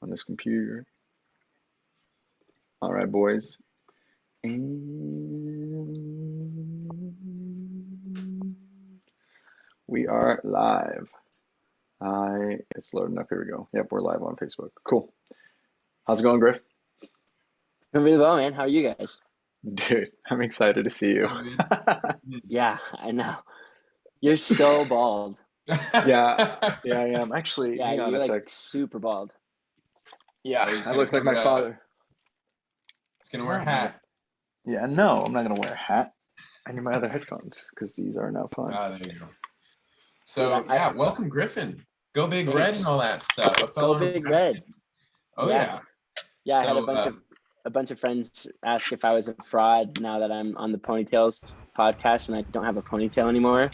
on this computer. All right, boys. And we are live. It's loading up. Here we go. Yep, we're live on Facebook. Cool. How's it going, Griff? Doing really well, man. How are you guys? Dude, I'm excited to see you. Yeah, I know. You're so bald. Yeah, I am. Actually, Yeah, hang on you're a like sec. super bald. Yeah, he's I gonna look like my father. He's gonna wear a hat. Yeah, no, I'm not gonna wear a hat. I need my other headphones because these are not fun. Ah, there you go. So yeah, welcome Griffin. Go Big Red Thanks. and all that stuff. A fellow Go Big Red. Oh Yeah. yeah. I had a bunch of friends ask if I was a fraud now that I'm on the Ponytails podcast and I don't have a ponytail anymore.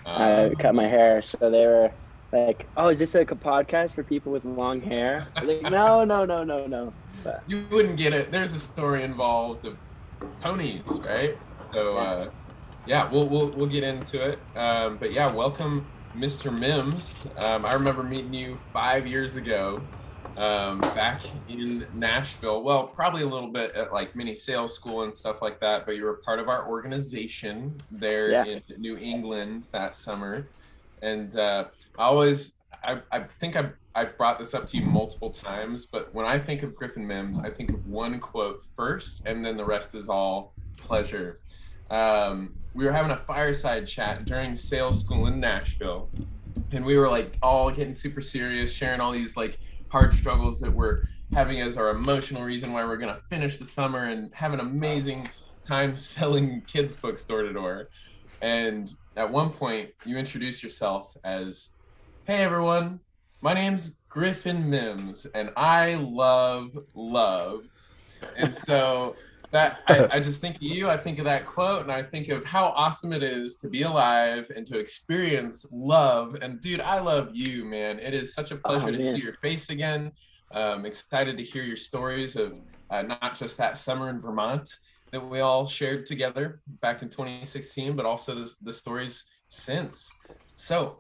I cut my hair, so they were like, "Oh, is this like a podcast for people with long hair?" I was like, no. But you wouldn't get it. There's a story involved of ponies, right? So yeah, we'll get into it. But yeah, welcome, Mr. Mims. I remember meeting you 5 years ago, back in Nashville. Well, probably a little bit at like mini sales school and stuff like that. But you were part of our organization there in New England that summer. And I think I've brought this up to you multiple times, but when I think of Griffin Mims, I think of one quote first, and then the rest is all pleasure. We were having a fireside chat during sales school in Nashville, and we were like all getting super serious, sharing all these like hard struggles that we're having as our emotional reason why we're gonna finish the summer and have an amazing time selling kids books door to door. And at one point, you introduce yourself as, "Hey everyone, my name's Griffin Mims, and I love love." And so that I just think of you, I think of that quote, and I think of how awesome it is to be alive and to experience love. And dude, I love you, man. It is such a pleasure to see your face again. Excited to hear your stories of not just that summer in Vermont that we all shared together back in 2016, but also the stories since. So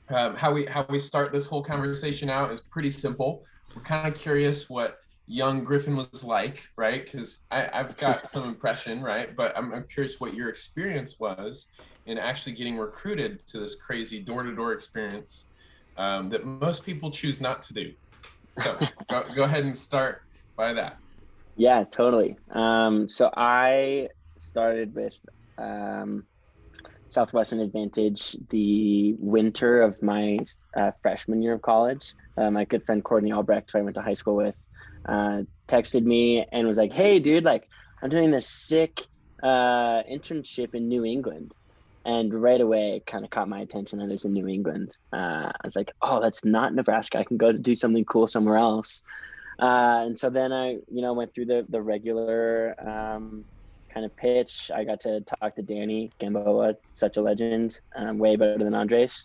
how we start this whole conversation out is pretty simple. We're kind of curious what young Griffin was like, right? Because I've got some impression, right? But I'm curious what your experience was in actually getting recruited to this crazy door-to-door experience that most people choose not to do. So go ahead and start by that. Yeah, totally. So I started with Southwestern Advantage the winter of my freshman year of college. My good friend Courtney Albrecht, who I went to high school with, texted me and was like, "Hey, dude, like I'm doing this sick internship in New England." And right away, it kind of caught my attention that it's in New England. I was like, "Oh, that's not Nebraska. I can go to do something cool somewhere else." And so then I, went through the regular kind of pitch. I got to talk to Danny Gamboa, such a legend, way better than Andres,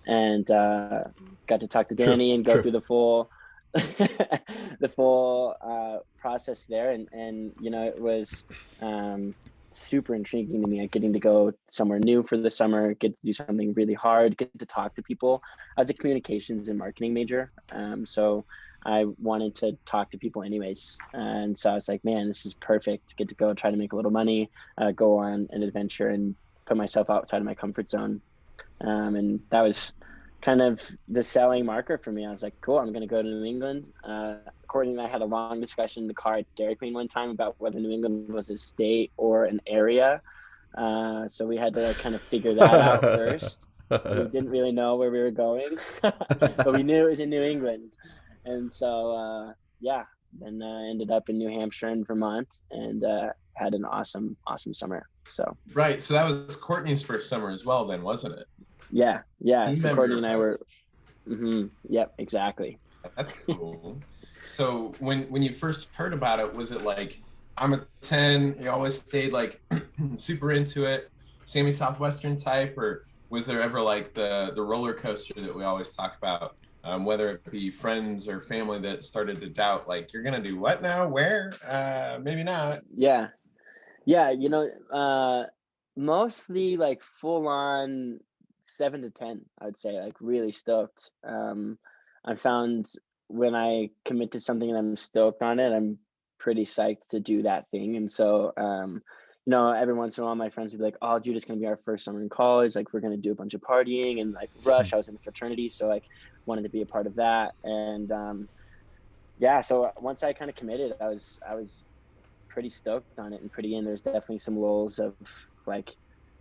and got to talk to Danny and go through the full process there. And it was super intriguing to me, getting to go somewhere new for the summer, get to do something really hard, get to talk to people. I was a communications and marketing major, so I wanted to talk to people anyways. And so I was like, man, this is perfect. Get to go try to make a little money, go on an adventure and put myself outside of my comfort zone. And that was kind of the selling marker for me. I was like, cool, I'm going to go to New England. Courtney and I had a long discussion in the car at Dairy Queen one time about whether New England was a state or an area. So we had to kind of figure that out first. We didn't really know where we were going, but we knew it was in New England. And so, then ended up in New Hampshire and Vermont and had an awesome summer. So right. So that was Courtney's first summer as well then, wasn't it? Yeah. So Courtney and I were, yep, exactly. That's cool. So when you first heard about it, was it like, I'm a 10, you always stayed like super into it, Sammy Southwestern type, or was there ever like the roller coaster that we always talk about? Whether it be friends or family that started to doubt, like, you're gonna do what now, where, maybe not. Yeah, mostly like full on 7 to 10, I would say, like really stoked. I found when I commit to something and I'm stoked on it, I'm pretty psyched to do that thing. And so, every once in a while, my friends would be like, "Oh, dude, it's gonna be our first summer in college. Like, we're gonna do a bunch of partying and like rush." I was in a fraternity, so like wanted to be a part of that. And yeah, so once I kind of committed, I was pretty stoked on it and pretty in. There's definitely some lulls of like,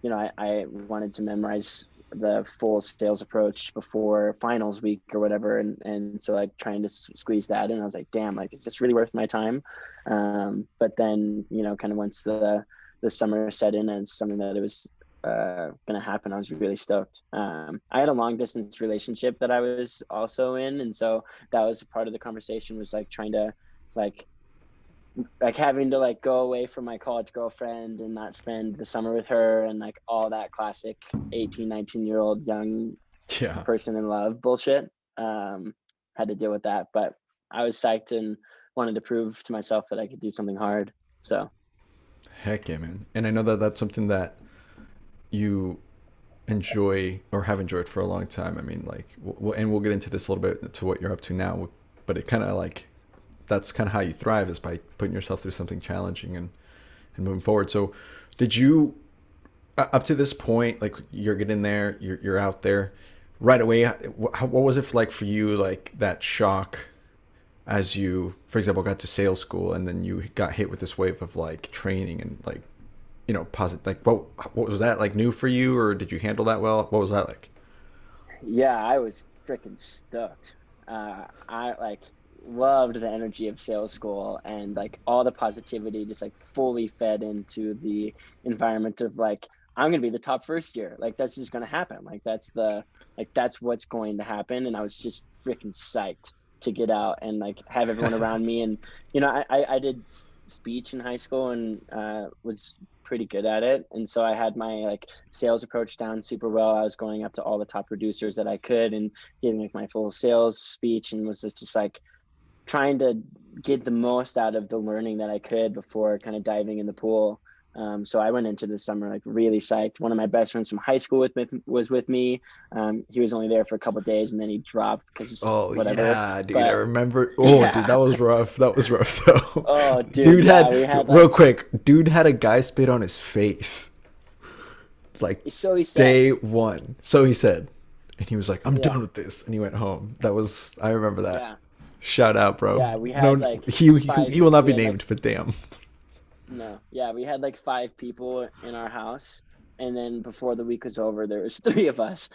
I wanted to memorize the full sales approach before finals week or whatever, and so like trying to squeeze that in, I was like, damn, like is this really worth my time? But then kind of once the summer set in and something that it was gonna happen, I was really stoked. I had a long distance relationship that I was also in, and so that was a part of the conversation, was like trying to like having to like go away from my college girlfriend and not spend the summer with her, and like all that classic 18-19-year-old young person in love bullshit. Had to deal with that, but I was psyched and wanted to prove to myself that I could do something hard. So heck yeah, man. And I know that that's something that you enjoy or have enjoyed for a long time. I mean, like, and we'll get into this a little bit to what you're up to now, but it kind of like, that's kind of how you thrive, is by putting yourself through something challenging and moving forward. So did you, up to this point, like you're getting there, you're out there right away, what was it like for you, like that shock as you, for example, got to sales school and then you got hit with this wave of like training and like, positive, like what was that like, new for you, or did you handle that well? What was that like? Yeah, I was freaking stoked. I like loved the energy of sales school, and like all the positivity just like fully fed into the environment of like, I'm gonna be the top first year, like that's just gonna happen, like that's what's going to happen. And I was just freaking psyched to get out and like have everyone around me. And I did speech in high school and was pretty good at it, and so I had my like sales approach down super well. I was going up to all the top producers that I could and giving like my full sales speech, and was just like trying to get the most out of the learning that I could before kind of diving in the pool. So I went into the summer like really psyched. One of my best friends from high school was with me. He was only there for a couple of days and then he dropped because whatever. Yeah, dude, but, I remember. Oh, yeah. Dude, that was rough. That was rough. So, oh, dude had real quick. Dude had a guy spit on his face. Like, so he said, day one. So he said, and he was like, "I'm done with this," and he went home. I remember that. Yeah. Shout out, bro. Yeah, we had like he will not be named, but damn. No, yeah, we had like 5 people in our house, and then before the week was over, there was 3 of us.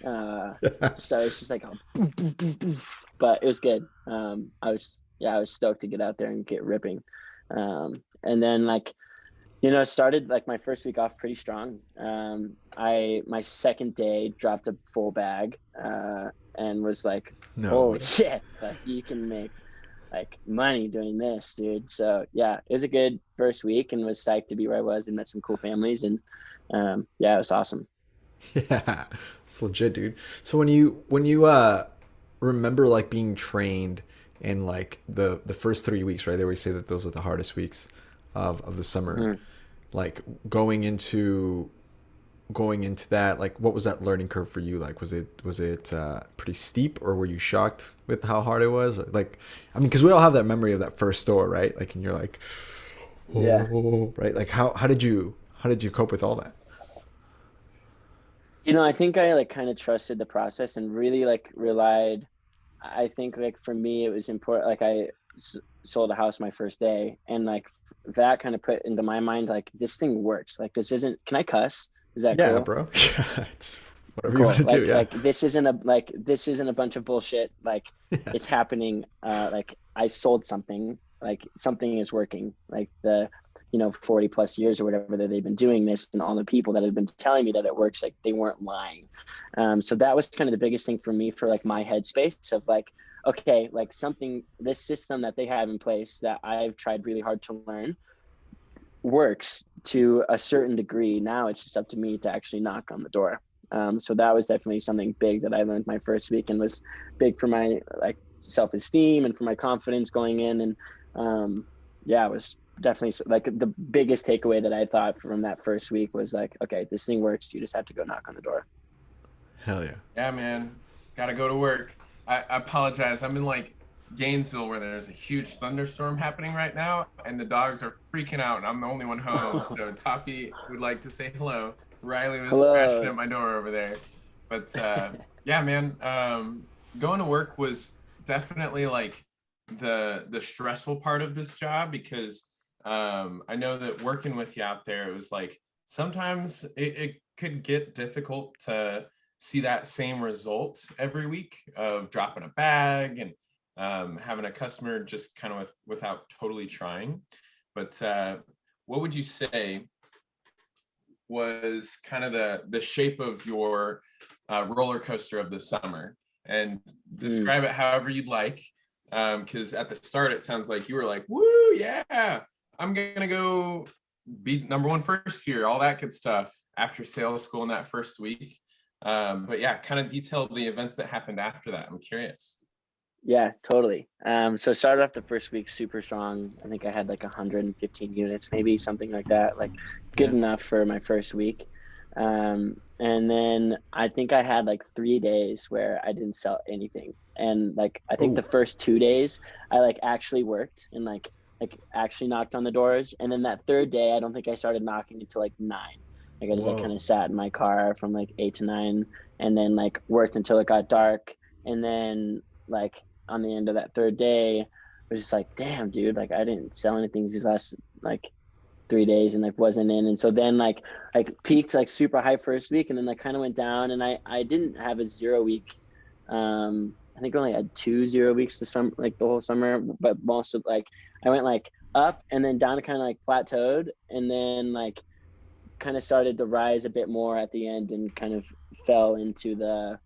So it's just like, boof, boof, boof, boof. But it was good. I was stoked to get out there and get ripping. And then like, started like my first week off pretty strong. My second day dropped a full bag, and was like, holy shit, like you can make like money doing this, dude. So yeah, it was a good first week and was psyched to be where I was and met some cool families. And yeah, it was awesome. Yeah, it's legit, dude. So when you remember like being trained in like the first 3 weeks, right? They always say that those are the hardest weeks of the summer. Like going into that, like what was that learning curve for you? Like was it pretty steep, or were you shocked with how hard it was? Like, I mean, because we all have that memory of that first store, right? Like, and you're like, oh, yeah, right? Like how did you cope with all that? I think I like kind of trusted the process and really like relied. I think like for me it was important, like I sold a house my first day, and like that kind of put into my mind like, this thing works. Like this isn't, can I cuss? Is that cool? Yeah, bro. It's whatever you want to do. Yeah. Like this isn't a bunch of bullshit. Like it's happening. Like I sold something. Like something is working. Like the 40 plus years or whatever that they've been doing this, and all the people that have been telling me that it works, like they weren't lying. So that was kind of the biggest thing for me, for like my headspace of like, okay, like this system that they have in place that I've tried really hard to learn works to a certain degree. Now it's just up to me to actually knock on the door. So that was definitely something big that I learned my first week, and was big for my like self-esteem and for my confidence going in. And yeah, it was definitely like the biggest takeaway that I thought from that first week was like, okay, this thing works. You just have to go knock on the door. Hell yeah. Yeah, man. Gotta go to work. I apologize. I'm in like Gainesville where there's a huge thunderstorm happening right now, and the dogs are freaking out, and I'm the only one home. So Toffee would like to say hello. Riley was scratching Hello. at my door over there. But yeah, man, going to work was definitely like the stressful part of this job, because I know that working with you out there, it was like sometimes it could get difficult to see that same result every week of dropping a bag and having a customer just kind of without totally trying. But what would you say was kind of the shape of your roller coaster of the summer? And describe it however you'd like. Because at the start, it sounds like you were like, woo, yeah, I'm going to go be number one first year, all that good stuff after sales school in that first week. But yeah, kind of detail the events that happened after that. I'm curious. Yeah, totally. So started off the first week super strong. I think I had like 115 units, maybe something like that, like good enough for my first week. And then I think I had like 3 days where I didn't sell anything. And like I think the first 2 days I like actually worked and like actually knocked on the doors. And then that third day, I don't think I started knocking until like 9. Like I just like kind of sat in my car from like 8 to 9 and then like worked until it got dark. And then like on the end of that third day, I was just like, damn, dude, like I didn't sell anything these last like 3 days and like wasn't in. And so then like peaked like super high first week and then like kind of went down, and I didn't have a 0 week. I think I only had 2 0 weeks the summer, like the whole summer, but most of like I went like up and then down, kind of like plateaued, and then like kind of started to rise a bit more at the end and kind of fell into the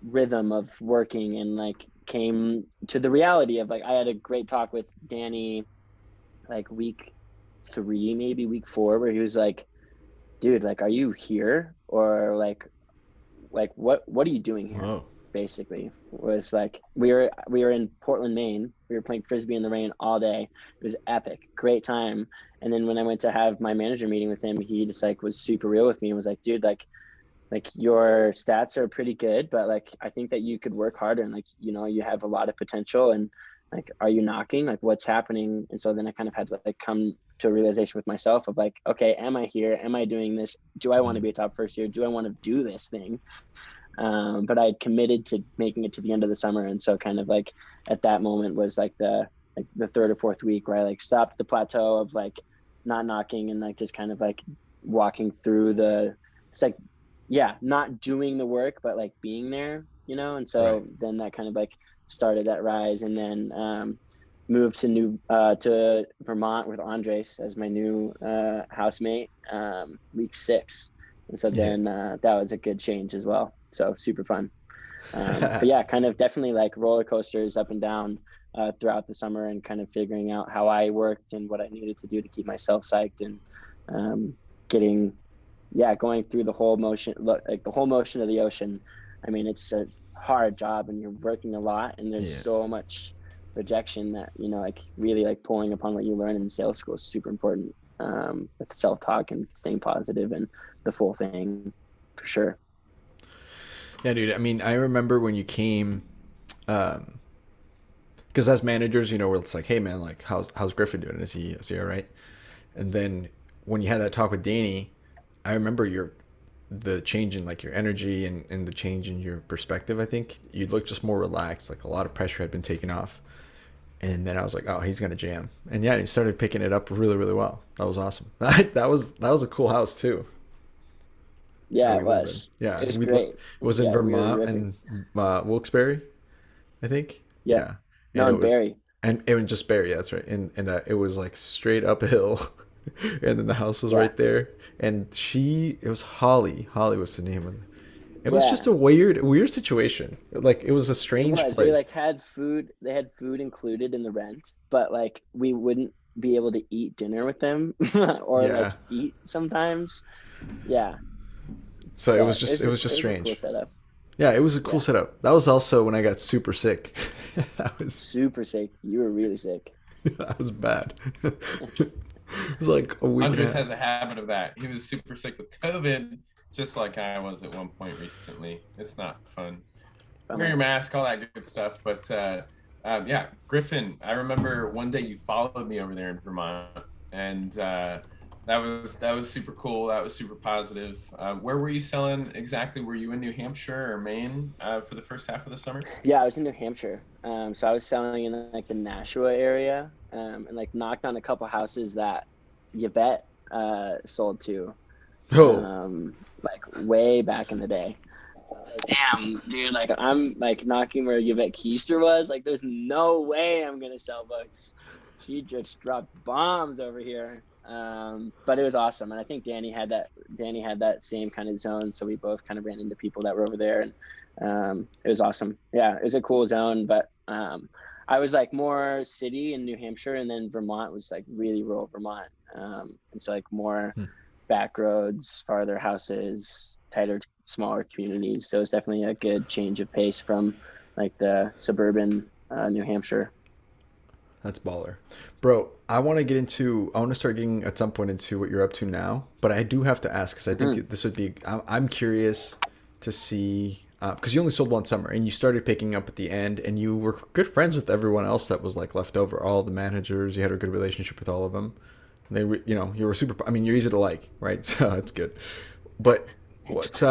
rhythm of working, and like came to the reality of like I had a great talk with Danny like week 3, maybe week 4, where he was like, dude, like are you here, or like what are you doing here? Whoa. Basically was like we were in Portland, Maine. We were playing frisbee in the rain all day. It was epic, great time. And then when I went to have my manager meeting with him, he just like was super real with me and was like, dude, like your stats are pretty good, but like I think that you could work harder, and like you have a lot of potential, and like are you knocking, like what's happening? And so then I kind of had to like come to a realization with myself of like, okay, am I here, am I doing this, do I want to be a top first year, do I want to do this thing? But I had committed to making it to the end of the summer, and so kind of like at that moment was like the third or fourth week where I like stopped the plateau of like not knocking and like just kind of like walking through it's like not doing the work but like being there, and so then that kind of like started that rise, and then moved to Vermont with Andres as my new housemate week 6, and so then that was a good change as well, so super fun. But yeah, kind of definitely like roller coasters up and down throughout the summer, and kind of figuring out how I worked and what I needed to do to keep myself psyched, and going through the whole motion, like the whole motion of the ocean. I mean, it's a hard job and you're working a lot, and there's so much rejection that, like really like pulling upon what you learn in sales school is super important, with self-talk and staying positive and the full thing, for sure. Yeah, dude. I mean, I remember when you came, because as managers, where it's like, hey man, like how's Griffin doing? Is he all right? And then when you had that talk with Danny, I remember the change in like your energy and the change in your perspective. I think you looked just more relaxed, like a lot of pressure had been taken off. And then I was like, oh, he's gonna jam. And yeah, he started picking it up really, really well. That was awesome. That was a cool house too. Yeah, it was. Yeah, it was great. It was in Vermont and Wilkes-Barre, I think. Yeah. No, and in Barrie. And it was just Barrie, yeah, that's right. And it was like straight uphill, and then the house was right there. And it was Holly. Holly was the name of it. It was just a weird situation. Like it was a strange place. They like had food. They had food included in the rent, but like we wouldn't be able to eat dinner with them or like eat sometimes. Yeah. So it was just strange. A cool setup. Yeah, it was a cool setup. That was also when I got super sick. That was super sick. You were really sick. That was bad. It was like a week. Andres has a habit of that. He was super sick with COVID, just like I was at one point recently. It's not fun. Wear your mask, all that good stuff. But Yeah, Griffin, I remember one day you followed me over there in Vermont, and that was super cool. That was super positive. Where were you selling exactly? Were you in New Hampshire or Maine for the first half of the summer? Yeah, I was in New Hampshire. So I was selling in like the Nashua area, and like knocked on a couple houses that Yvette sold to, Oh, like way back in the day. Damn, dude, like I'm like knocking where Yvette Keister was. Like, there's no way I'm gonna sell books. She just dropped bombs over here. But it was awesome, and I think Danny had that. Danny had that same kind of zone, so we both kind of ran into people that were over there, and it was awesome. Yeah, it was a cool zone, but I was like more city in New Hampshire, and then Vermont was like really rural Vermont. It's like more back roads, farther houses, tighter, smaller communities. So it's definitely a good change of pace from like the suburban New Hampshire. that's baller. Bro, I want to start getting at some point into what you're up to now, but I do have to ask because I think this would be, I'm curious to see, because you only sold one summer and you started picking up at the end and you were good friends with everyone else that was like left over, all the managers, you had a good relationship with all of them. They were, you know, you were super, I mean, you're easy to like, right? So that's good. But what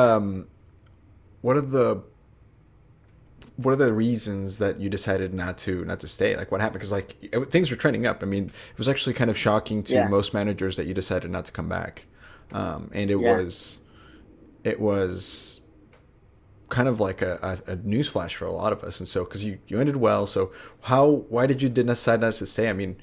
are the reasons that you decided not to stay? Like, what happened? Because like things were trending up. I mean, it was actually kind of shocking to most managers that you decided not to come back, and it was kind of like a newsflash for a lot of us. And so, because you ended well, so why did you decide not to stay? I mean,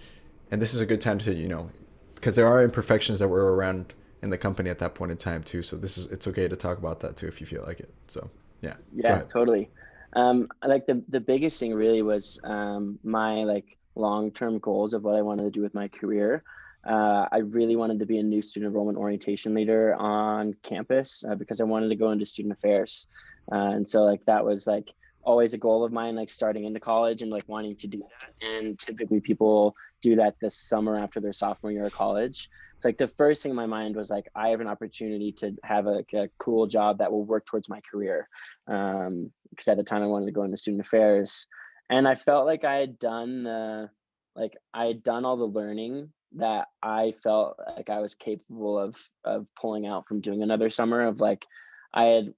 and this is a good time to, you know, because there are imperfections that were around in the company at that point in time too. So it's okay to talk about that too if you feel like it. So yeah. Yeah, totally. Like the biggest thing really was my like long-term goals of what I wanted to do with my career. I really wanted to be a new student enrollment orientation leader on campus because I wanted to go into student affairs. And so like that was like always a goal of mine, like starting into college and like wanting to do that. And typically people do that this summer after their sophomore year of college. So like the first thing in my mind was like, I have an opportunity to have a cool job that will work towards my career. Because at the time I wanted to go into student affairs, and I felt like I had done all the learning that I felt like I was capable of pulling out from doing another summer. Of like, I had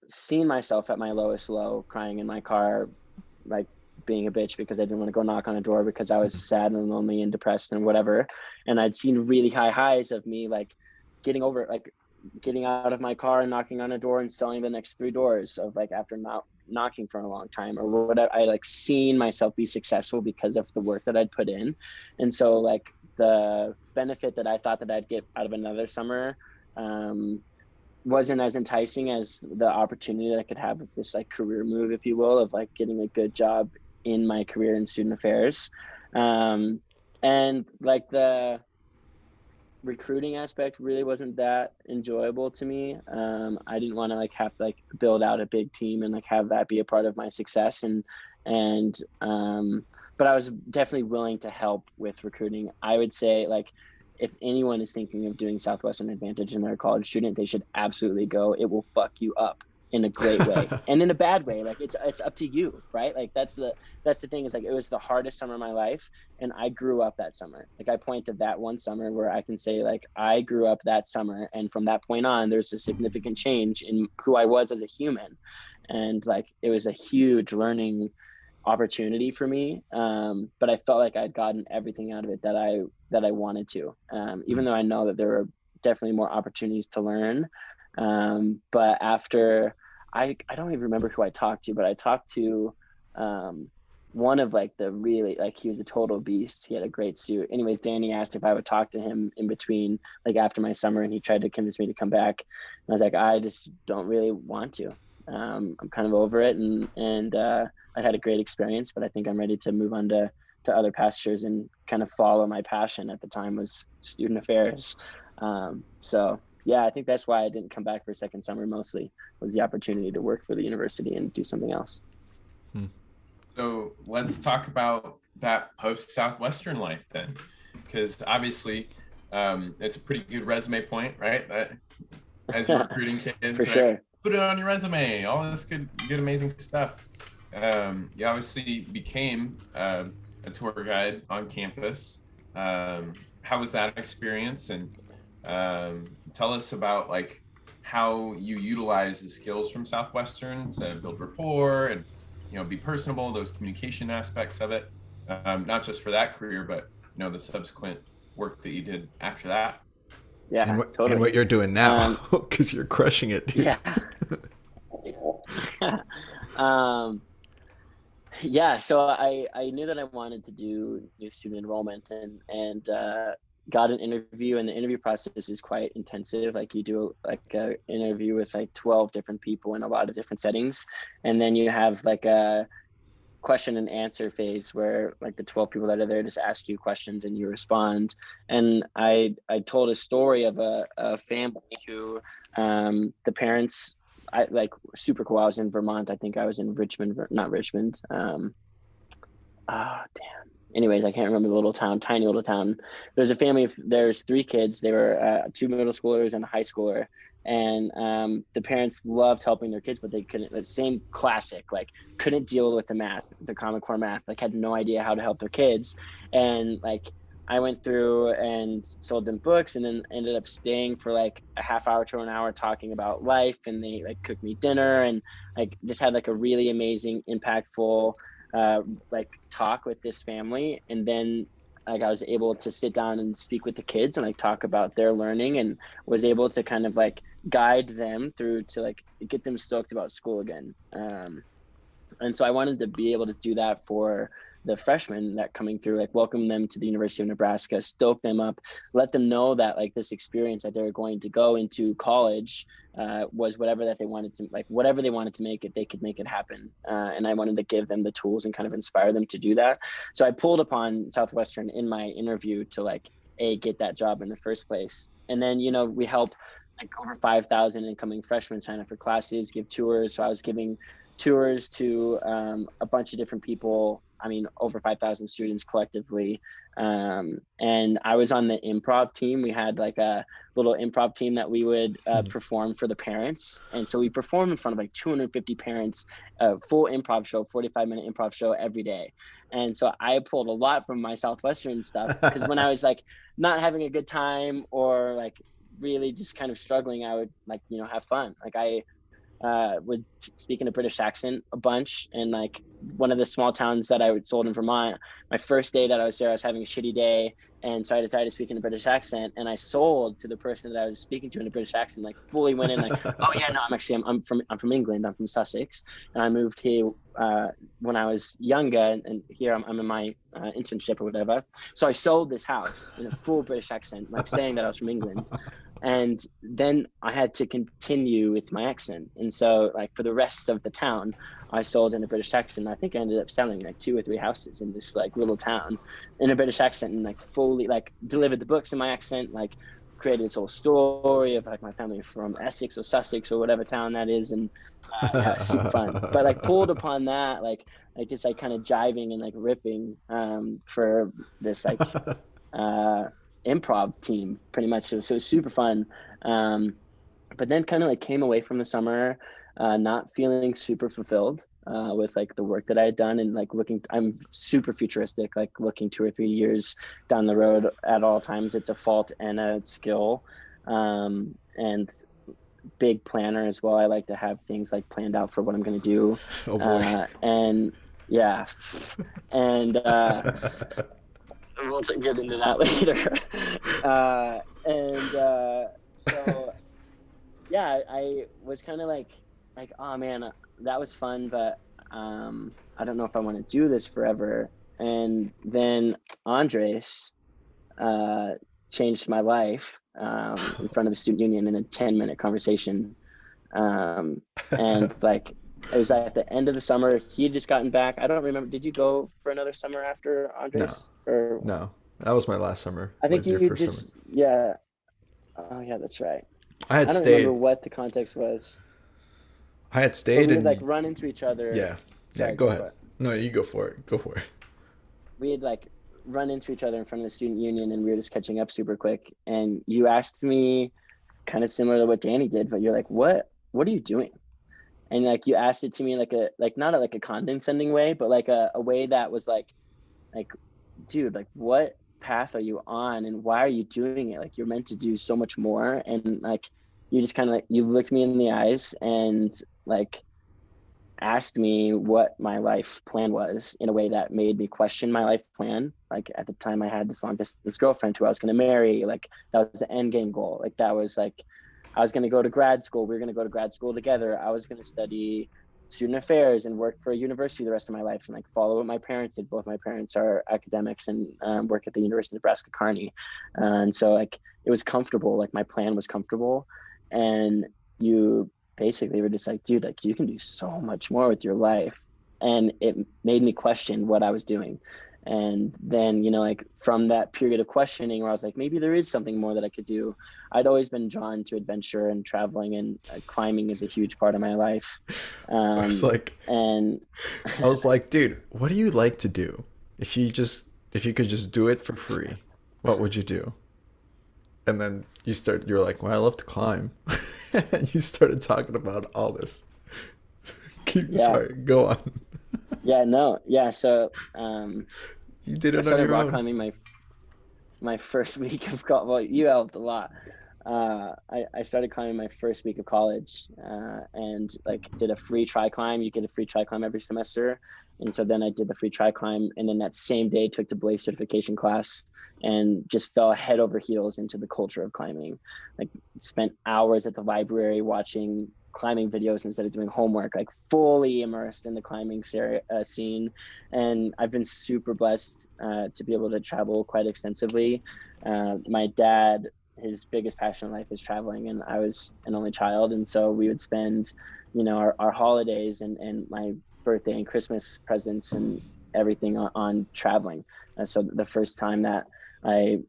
seen myself at my lowest low, crying in my car, like being a bitch because I didn't want to go knock on a door because I was sad and lonely and depressed and whatever. And I'd seen really high highs of me like getting over it, like getting out of my car and knocking on a door and selling the next 3 doors of like after not knocking for a long time or whatever. I like seen myself be successful because of the work that I'd put in. And so like the benefit that I thought that I'd get out of another summer wasn't as enticing as the opportunity that I could have with this like career move, if you will, of like getting a good job in my career in student affairs. And like the recruiting aspect really wasn't that enjoyable to me. I didn't want to like have to like build out a big team and like have that be a part of my success. But I was definitely willing to help with recruiting. I would say like, if anyone is thinking of doing Southwestern Advantage and they're a college student, they should absolutely go. It will fuck you up in a great way and in a bad way. Like it's up to you, right? Like that's the thing is like, it was the hardest summer of my life and I grew up that summer. Like I point to that one summer where I can say like, I grew up that summer. And from that point on, there's a significant change in who I was as a human. And like, it was a huge learning opportunity for me. But I felt like I'd gotten everything out of it that I wanted to, even though I know that there were definitely more opportunities to learn. But after I don't even remember who I talked to, but I talked to one of like the really, like he was a total beast. He had a great suit. Anyways, Danny asked if I would talk to him in between, like after my summer, and he tried to convince me to come back. And I was like, I just don't really want to. I'm kind of over it, and I had a great experience, but I think I'm ready to move on to other pastures and kind of follow my passion. At the time was student affairs. So yeah, I think that's why I didn't come back for a second summer, mostly was the opportunity to work for the university and do something else. So let's talk about that post Southwestern life then, because obviously it's a pretty good resume point, right? That as you're recruiting kids, For right? sure. Put it on your resume, all this good amazing stuff. you obviously became a tour guide on campus. How was that experience? And tell us about like how you utilize the skills from Southwestern to build rapport and be personable, those communication aspects of it, not just for that career, but the subsequent work that you did after that. Yeah, totally. And what you're doing now, because you're crushing it, dude. Yeah. Yeah, so I knew that I wanted to do new student enrollment and got an interview, and the interview process is quite intensive. Like you do like an interview with like 12 different people in a lot of different settings, and then you have like a question and answer phase where like the 12 people that are there just ask you questions and you respond. And I told a story of a family who the parents, I like super cool. I was in Vermont. I think I was in Richmond, not Richmond. Damn. Anyways, I can't remember the little town, tiny little town. There's a family, there's 3 kids. They were 2 middle schoolers and a high schooler. And the parents loved helping their kids, but they couldn't, the same classic, like couldn't deal with the math, the Common Core math, like had no idea how to help their kids. And like, I went through and sold them books and then ended up staying for like a half hour to an hour talking about life. And they like cooked me dinner and like just had like a really amazing, impactful like talk with this family. And then like I was able to sit down and speak with the kids and like talk about their learning, and was able to kind of like guide them through to like get them stoked about school again. And so I wanted to be able to do that for the freshmen that coming through, like welcome them to the University of Nebraska, stoke them up, let them know that like this experience that they're going to go into college was whatever that they wanted to, like whatever they wanted to make it, they could make it happen. And I wanted to give them the tools and kind of inspire them to do that. So I pulled upon Southwestern in my interview to like get that job in the first place. And then, we help like over 5,000 incoming freshmen sign up for classes, give tours. So I was giving tours to a bunch of different people. I mean, over 5,000 students collectively. And I was on the improv team. We had like a little improv team that we would perform for the parents. And so we performed in front of like 250 parents, a full improv show, 45-minute improv show every day. And so I pulled a lot from my Southwestern stuff, because when I was like not having a good time or like really just kind of struggling, I would like, have fun. Like I would speak in a British accent a bunch. And like one of the small towns that I sold in Vermont, my first day that I was there, I was having a shitty day. And so I decided to speak in a British accent, and I sold to the person that I was speaking to in a British accent, like fully went in like, oh yeah, no, I'm from England. I'm from Sussex. And I moved here when I was younger, and here I'm in my internship or whatever. So I sold this house in a full British accent, like saying that I was from England. And then I had to continue with my accent. And so like for the rest of the town, I sold in a British accent. I think I ended up selling like 2 or 3 houses in this like little town in a British accent, and like fully like delivered the books in my accent, like created this whole story of like my family from Essex or Sussex or whatever town that is. And yeah, super fun. But like pulled upon that, like just like kind of jiving and like ripping for this like improv team pretty much. So it was super fun. But then kind of like came away from the summer not feeling super fulfilled with like the work that I had done, and like I'm super futuristic, like looking 2 or 3 years down the road at all times. It's a fault and a skill, and big planner as well. I like to have things like planned out for what I'm going to do. Oh boy. And yeah, and we'll get into that later. So yeah, I was kind of like, oh man, that was fun, but I don't know if I want to do this forever. And then Andres changed my life in front of the student union in a 10-minute conversation. And like, it was at the end of the summer. He had just gotten back. I don't remember. Did you go for another summer after Andres? No, that was my last summer. I think your you first just, summer. yeah. Oh yeah, that's right. I don't remember what the context was. I had stayed, but we and would like run into each other. Yeah. Sorry, Yeah, go ahead. No, you go for it. Go for it. We had like run into each other in front of the student union, and we were just catching up super quick. And you asked me kind of similar to what Danny did, but you're like, what are you doing? And like you asked it to me like not like a condescending way, but like a way that was like dude, like what path are you on and why are you doing it? Like you're meant to do so much more. And like you just kind of like you looked me in the eyes and like asked me what my life plan was in a way that made me question my life plan. Like at the time I had this long distance girlfriend who I was going to marry. Like that was the end game goal. Like that was like, I was going to go to grad school. We were going to go to grad school together. I was going to study student affairs and work for a university the rest of my life and like follow what my parents did. Both my parents are academics and work at the University of Nebraska Kearney. And so like, it was comfortable. Like my plan was comfortable. And you basically were just like, dude, like you can do so much more with your life. And it made me question what I was doing. And then, you know, like from that period of questioning where I was like, maybe there is something more that I could do. I'd always been drawn to adventure and traveling, and climbing is a huge part of my life. I was like, and I was like, dude, what do you like to do? If you could just do it for free, what would you do? And then you're like, well, I love to climb. And you started talking about all this. Sorry, go on. So you did it I on started your rock own. climbing my first week of college. Well, you helped a lot. I started climbing my first week of college, and like did a free tri climb. You get a free tri climb every semester. And so then I did the free tri climb, and then that same day took the Blaze certification class and just fell head over heels into the culture of climbing. Like spent hours at the library watching climbing videos instead of doing homework, like fully immersed in the climbing scene. And I've been super blessed to be able to travel quite extensively. My dad, his biggest passion in life is traveling, and I was an only child, and so we would spend, you know, our holidays and my birthday and Christmas presents and everything on traveling. So the first time that I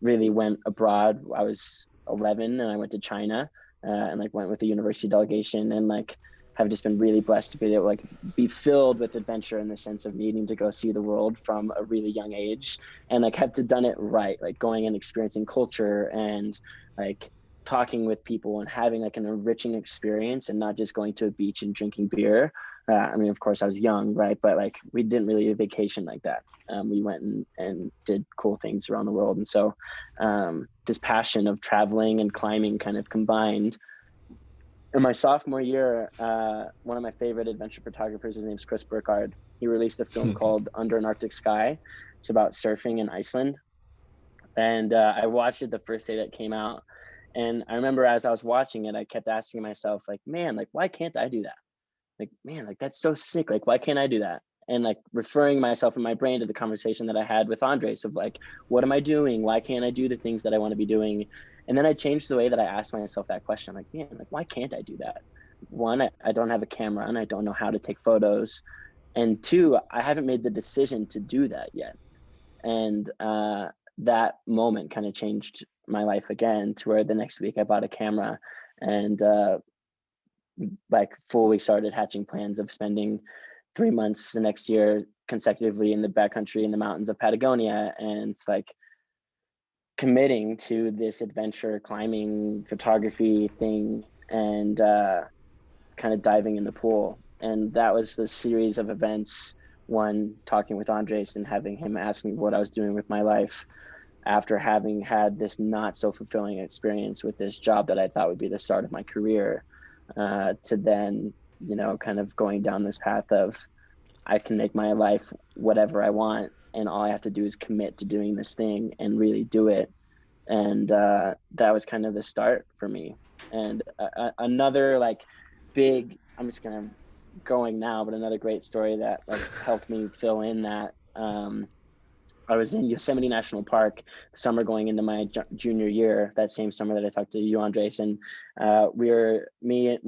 really went abroad, I was 11, and I went to China, and like went with the university delegation, and like have just been really blessed to be able to like be filled with adventure in the sense of needing to go see the world from a really young age, and like have to done it right, like going and experiencing culture and like talking with people and having like an enriching experience, and not just going to a beach and drinking beer. I mean, of course I was young, right? But like we didn't really vacation like that. We went and did cool things around the world. And so this passion of traveling and climbing kind of combined. In my sophomore year, one of my favorite adventure photographers, his name's Chris Burkhardt. He released a film called Under an Arctic Sky. It's about surfing in Iceland. And I watched it the first day that came out. And I remember as I was watching it, I kept asking myself, like, man, like, why can't I do that? Like, man, like, that's so sick. Like, why can't I do that? And like referring myself in my brain to the conversation that I had with Andres of like, what am I doing? Why can't I do the things that I want to be doing? And then I changed the way that I asked myself that question. I'm like, man, like, why can't I do that? One, I don't have a camera and I don't know how to take photos. And two, I haven't made the decision to do that yet. And that moment kind of changed my life again, to where the next week I bought a camera and like fully started hatching plans of spending 3 months the next year consecutively in the backcountry in the mountains of Patagonia, and like committing to this adventure climbing photography thing, and kind of diving in the pool. And that was the series of events. One, talking with Andres and having him ask me what I was doing with my life after having had this not so fulfilling experience with this job that I thought would be the start of my career, to then, you know, kind of going down this path of I can make my life whatever I want, and all I have to do is commit to doing this thing and really do it. And that was kind of the start for me. And another like big, I'm just gonna going now, but another great story that like helped me fill in that. I was in Yosemite National Park the summer going into my junior year, that same summer that I talked to you, Andres. And me,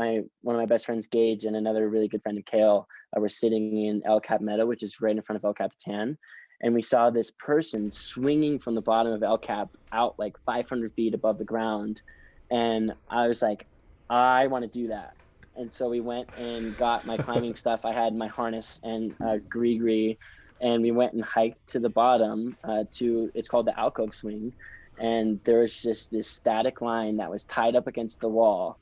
one of my best friends, Gage, and another really good friend, Kale, were sitting in El Cap Meadow, which is right in front of El Capitan. And we saw this person swinging from the bottom of El Cap out like 500 feet above the ground. And I was like, I want to do that. And so we went and got my climbing stuff. I had my harness and Gree, and we went and hiked to the bottom it's called the Alcove Swing. And there was just this static line that was tied up against the wall.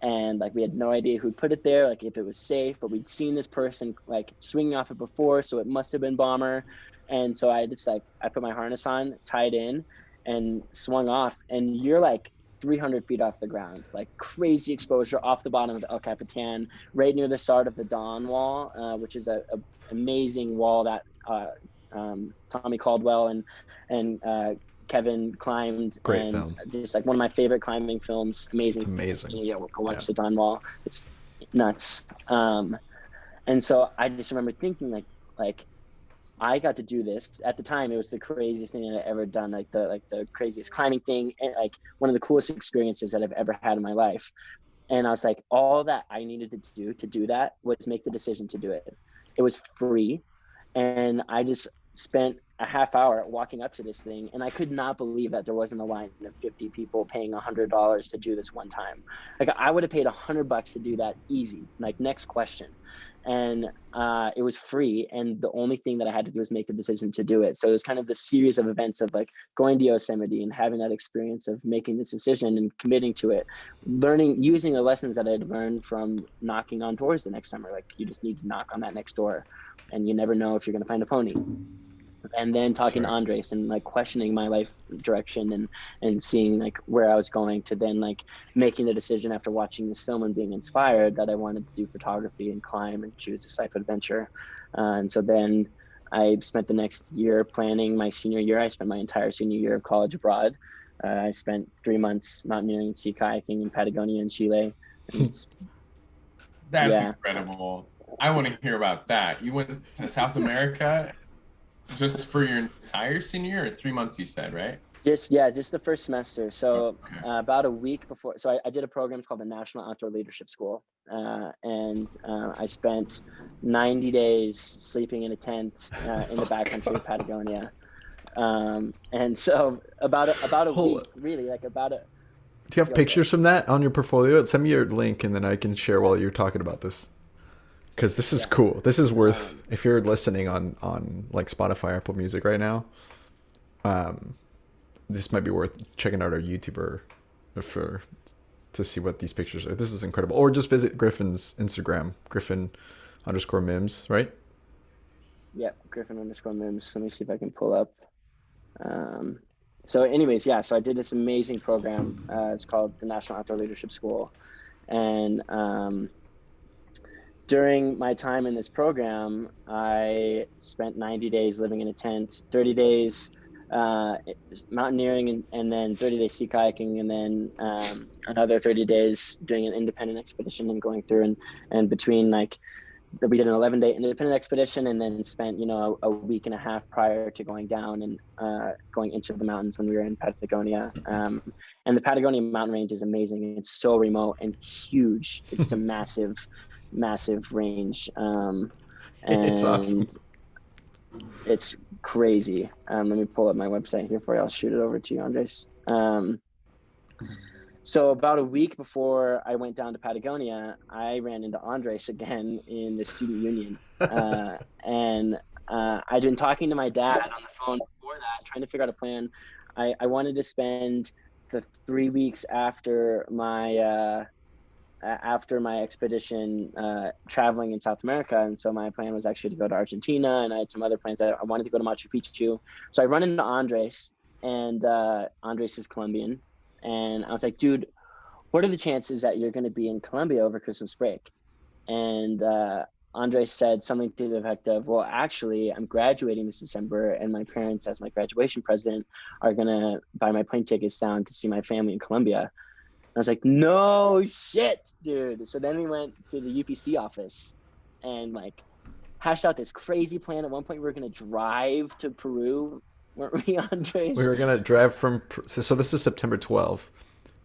and like we had no idea who'd put it there, like if it was safe, but we'd seen this person like swinging off it before, so it must have been Bomber. And so I just like, I put my harness on, tied in, and swung off, and you're like 300 feet off the ground, like crazy exposure off the bottom of the El Capitan, right near the start of the Dawn Wall, which is a amazing wall that Tommy Caldwell and Kevin climbed. Great and film. Just like one of my favorite climbing films. Amazing. It's amazing. Yeah, we'll go watch the Dawn Wall. It's nuts. And so I just remember thinking like I got to do this. At the time, it was the craziest thing that I'd ever done, like the craziest climbing thing, and like one of the coolest experiences that I've ever had in my life. And I was like, all that I needed to do that was make the decision to do it. It was free, and I just spent a half hour walking up to this thing, and I could not believe that there wasn't a line of 50 people paying $100 to do this one time. Like I would have paid $100 to do that easy. Like next question. And it was free, and the only thing that I had to do was make the decision to do it. So it was kind of the series of events of like going to Yosemite and having that experience of making this decision and committing to it, learning, using the lessons that I'd learned from knocking on doors the next summer. Like you just need to knock on that next door, and you never know if you're going to find a pony. And then talking to Andres and like questioning my life direction and seeing like where I was going, to then like making the decision after watching this film and being inspired that I wanted to do photography and climb and choose this type of adventure. And so then I spent the next year planning my senior year. I spent my entire senior year of college abroad. I spent 3 months mountaineering and sea kayaking in Patagonia and Chile. That's incredible. I want to hear about that. You went to South America just for your entire senior year, or 3 months you said, right? Just the first semester. So about a week before, so I did a program called the National Outdoor Leadership School. And I spent 90 days sleeping in a tent in the backcountry of Patagonia. And so about a week, really, like about a... Do you have pictures from that on your portfolio? Send me your link, and then I can share while you're talking about this. Because this is cool. This is worth, if you're listening on like Spotify, Apple Music right now, this might be worth checking out our YouTuber to see what these pictures are. This is incredible. Or just visit Griffin's Instagram, Griffin_Mims, right? Yeah, Griffin_Mims. Let me see if I can pull up. So anyways, so I did this amazing program. It's called the National Outdoor Leadership School. And during my time in this program, I spent 90 days living in a tent, 30 days mountaineering, and then 30 days sea kayaking, and then another 30 days doing an independent expedition and going through and between like, we did an 11-day independent expedition, and then spent, a week and a half prior to going down and going into the mountains when we were in Patagonia. And the Patagonia mountain range is amazing. It's so remote and huge. It's a massive range. And it's awesome. It's crazy. Let me pull up my website here for you. I'll shoot it over to you, Andres. So about a week before I went down to Patagonia, I ran into Andres again in the student union. And I'd been talking to my dad on the phone before that, trying to figure out a plan. I wanted to spend the 3 weeks after my expedition traveling in South America. And so my plan was actually to go to Argentina, and I had some other plans. I wanted to go to Machu Picchu. So I run into Andres, and Andres is Colombian. And I was like, dude, what are the chances that you're going to be in Colombia over Christmas break? And Andres said something to the effect of, well, actually, I'm graduating this December, and my parents, as my graduation present, are going to buy my plane tickets down to see my family in Colombia. I was like, no shit, dude. So then we went to the UPC office and like hashed out this crazy plan. At one point, we were going to drive to Peru, weren't we, Andres? We were going to drive from... So this is September 12th.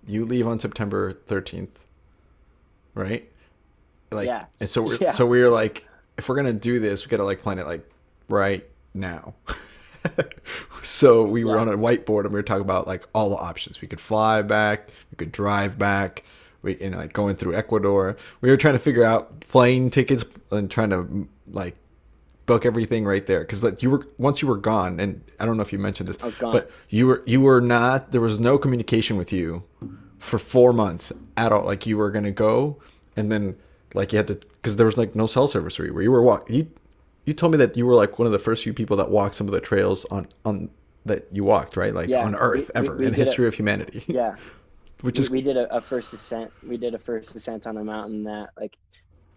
You leave on September 13th, right? Like, yeah. And so we were like, if we're going to do this, we got to like plan it like right now. So we were on a whiteboard, and we were talking about like all the options. We could fly back, we could drive back, like going through Ecuador. We were trying to figure out plane tickets and trying to like book everything right there. Cause like once you were gone, and I don't know if you mentioned this, I was gone. but you were not, there was no communication with you for 4 months at all. Like you were gonna go, and then like you had to, because there was like no cell service where you were walking. You told me that you were like one of the first few people that walked some of the trails on that you walked, right? Like Yeah, on Earth ever we in did history of humanity. yeah. Which is We did a first ascent. We did a first ascent on a mountain that like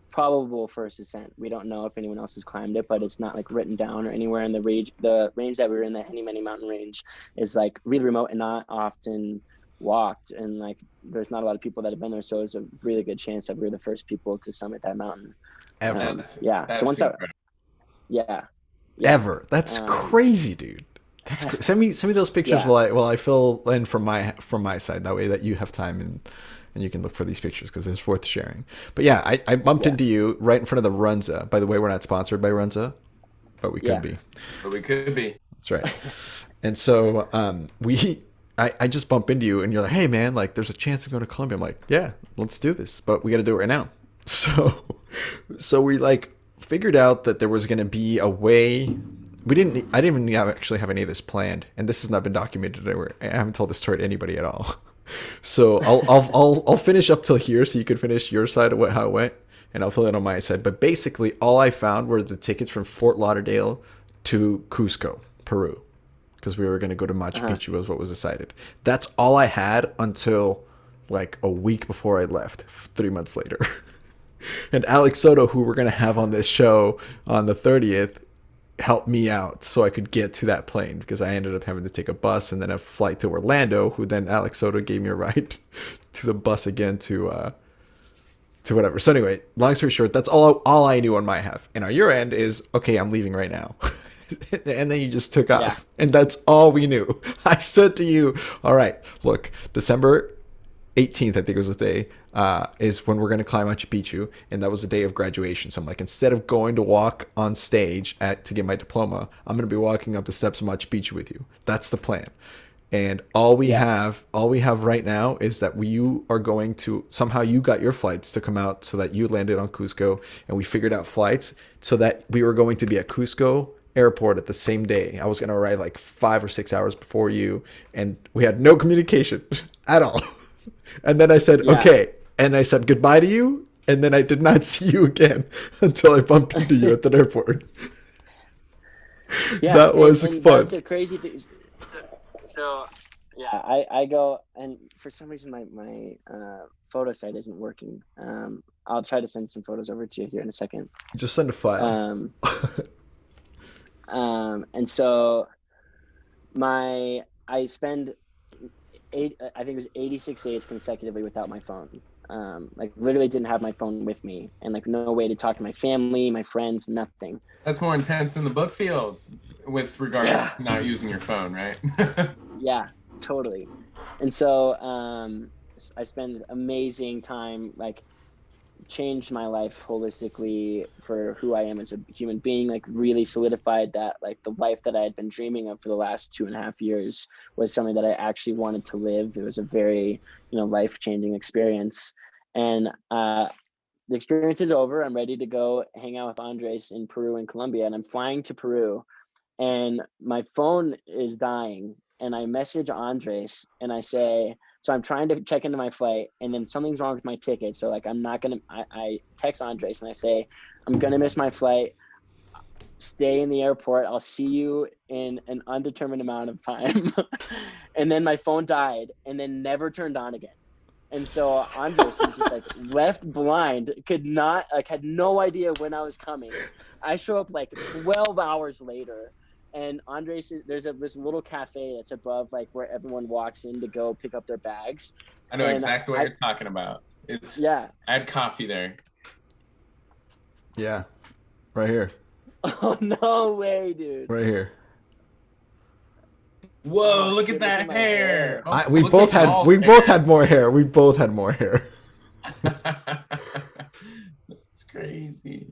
probable first ascent. We don't know if anyone else has climbed it, but it's not like written down or anywhere in the range. The range that we were in, the Henny Many Mountain range, is like really remote and not often walked. And like there's not a lot of people that have been there, so it's a really good chance that we were the first people to summit that mountain. ever. Yeah. So once yeah. Ever. That's crazy, dude. That's send me those pictures while I fill in from my side. That way that you have time and you can look for these pictures because it's worth sharing. But yeah, I bumped into you right in front of the Runza. By the way, we're not sponsored by Runza, but we could be. But we could be. That's right. And so I just bump into you and you're like, hey man, like there's a chance of going to Colombia. I'm like, yeah, let's do this, but we got to do it right now. So we like figured out that there was going to be a way. I didn't even actually have any of this planned, and this has not been documented anywhere. I haven't told this story to anybody at all. So I'll finish up till here, so you can finish your side of how it went, and I'll fill in on my side. But basically, all I found were the tickets from Fort Lauderdale to Cusco, Peru, because we were going to go to Machu Picchu was what was decided. That's all I had until like a week before I left, 3 months later. And Alex Soto, who we're going to have on this show on the 30th, helped me out so I could get to that plane, because I ended up having to take a bus and then a flight to Orlando, who then Alex Soto gave me a ride to the bus again to whatever. So anyway, long story short, that's all I knew on my half. And on your end is, okay, I'm leaving right now. And then you just took off. And that's all we knew. I said to you, all right, look, December 18th, I think it was the day, is when we're going to climb Machu Picchu, and that was the day of graduation. So I'm like, instead of going to walk on stage to get my diploma, I'm going to be walking up the steps of Machu Picchu with you. That's the plan. And all we have right now is that you are going to, somehow you got your flights to come out so that you landed on Cusco, and we figured out flights so that we were going to be at Cusco airport at the same day. I was going to arrive like 5 or 6 hours before you, and we had no communication at all. And then I said, okay. And I said goodbye to you. And then I did not see you again until I bumped into you at the airport. That was fun. That's a crazy thing. So yeah, I go, and for some reason my photo site isn't working. I'll try to send some photos over to you here in a second. Just send a file. And so I spend I think it was 86 days consecutively without my phone. Like literally didn't have my phone with me, and like no way to talk to my family, my friends, nothing. That's more intense than the book field with regard to not using your phone, right? Yeah, totally. And so I spend amazing time, like changed my life holistically for who I am as a human being, like really solidified that like the life that I had been dreaming of for the last 2.5 years was something that I actually wanted to live. It was a very, life-changing experience. And the experience is over. I'm ready to go hang out with Andres in Peru and Colombia, and I'm flying to Peru, and my phone is dying. And I message Andres and I say, so I'm trying to check into my flight, and then something's wrong with my ticket. So like, I text Andres and I say, I'm going to miss my flight. Stay in the airport. I'll see you in an undetermined amount of time. And then my phone died and then never turned on again. And so Andres was just like left blind, had no idea when I was coming. I show up like 12 hours later. And Andres, there's this little cafe that's above like where everyone walks in to go pick up their bags. I know exactly what you're talking about. I had coffee there. Yeah, right here. Oh no way, dude! Right here. Whoa! Look at that hair. We both had more hair. We both had more hair. That's crazy.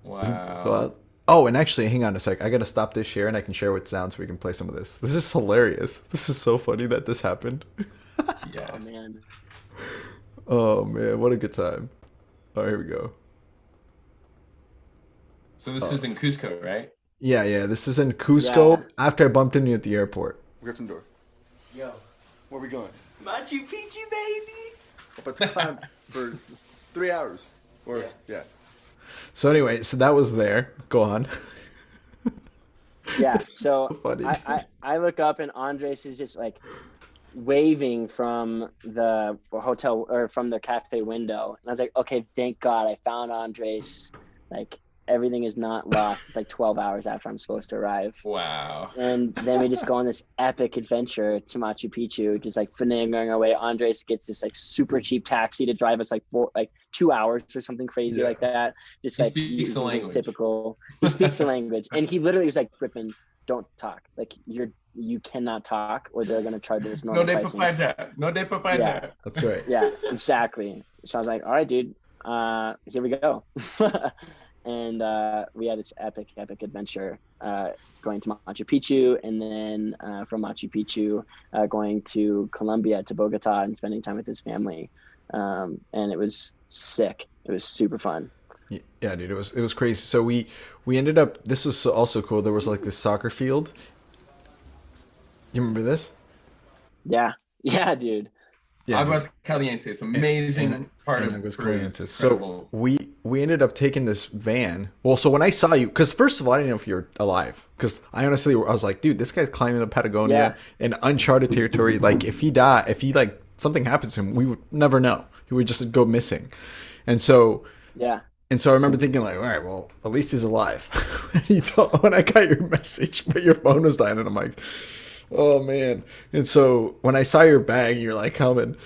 Wow. And actually, hang on a sec. I gotta stop this share, and I can share with sound so we can play some of this. This is hilarious. This is so funny that this happened. Yes. Oh man. Oh man, what a good time. All right, here we go. So this is in Cusco, right? Yeah. This is in Cusco after I bumped into you at the airport. Griffin door. Yo, where we going? Machu Picchu, baby. But to climb for 3 hours. Or yeah. So anyway, so that was there. Go on. Yeah. So funny, I look up and Andres is just like waving from the hotel or from the cafe window, and I was like, okay, thank God I found Andres. Like everything is not lost. It's like 12 hours after I'm supposed to arrive. Wow. And then we just go on this epic adventure to Machu Picchu, just like finagling our way. Andres gets this like super cheap taxi to drive us like 2 hours or something crazy like that. Just like using his typical. He speaks the language, and he literally was like, Griffin, don't talk. Like you cannot talk, or they're gonna charge us normal prices. No de papaya. Yeah. That's right. Yeah, exactly. So I was like, all right, dude, here we go. And we had this epic adventure going to Machu Picchu, and then from Machu Picchu going to Colombia, to Bogota, and spending time with his family. And it was sick. It was super fun. Yeah, dude, it was crazy. So we ended up. This was also cool. There was like this soccer field. You remember this? Yeah, dude. Yeah, Aguas Calientes, amazing part of Aguas Calientes. So we ended up taking this van. Well, so when I saw you, because first of all, I didn't know if you were alive, because I was like, dude, this guy's climbing up Patagonia in uncharted territory. Like, if he like something happens to him, we would never know. He would just go missing. And so I remember thinking like, all right, well, at least he's alive. When I got your message, but your phone was dying, and I'm like, oh man. And so when I saw your bag, you're like coming,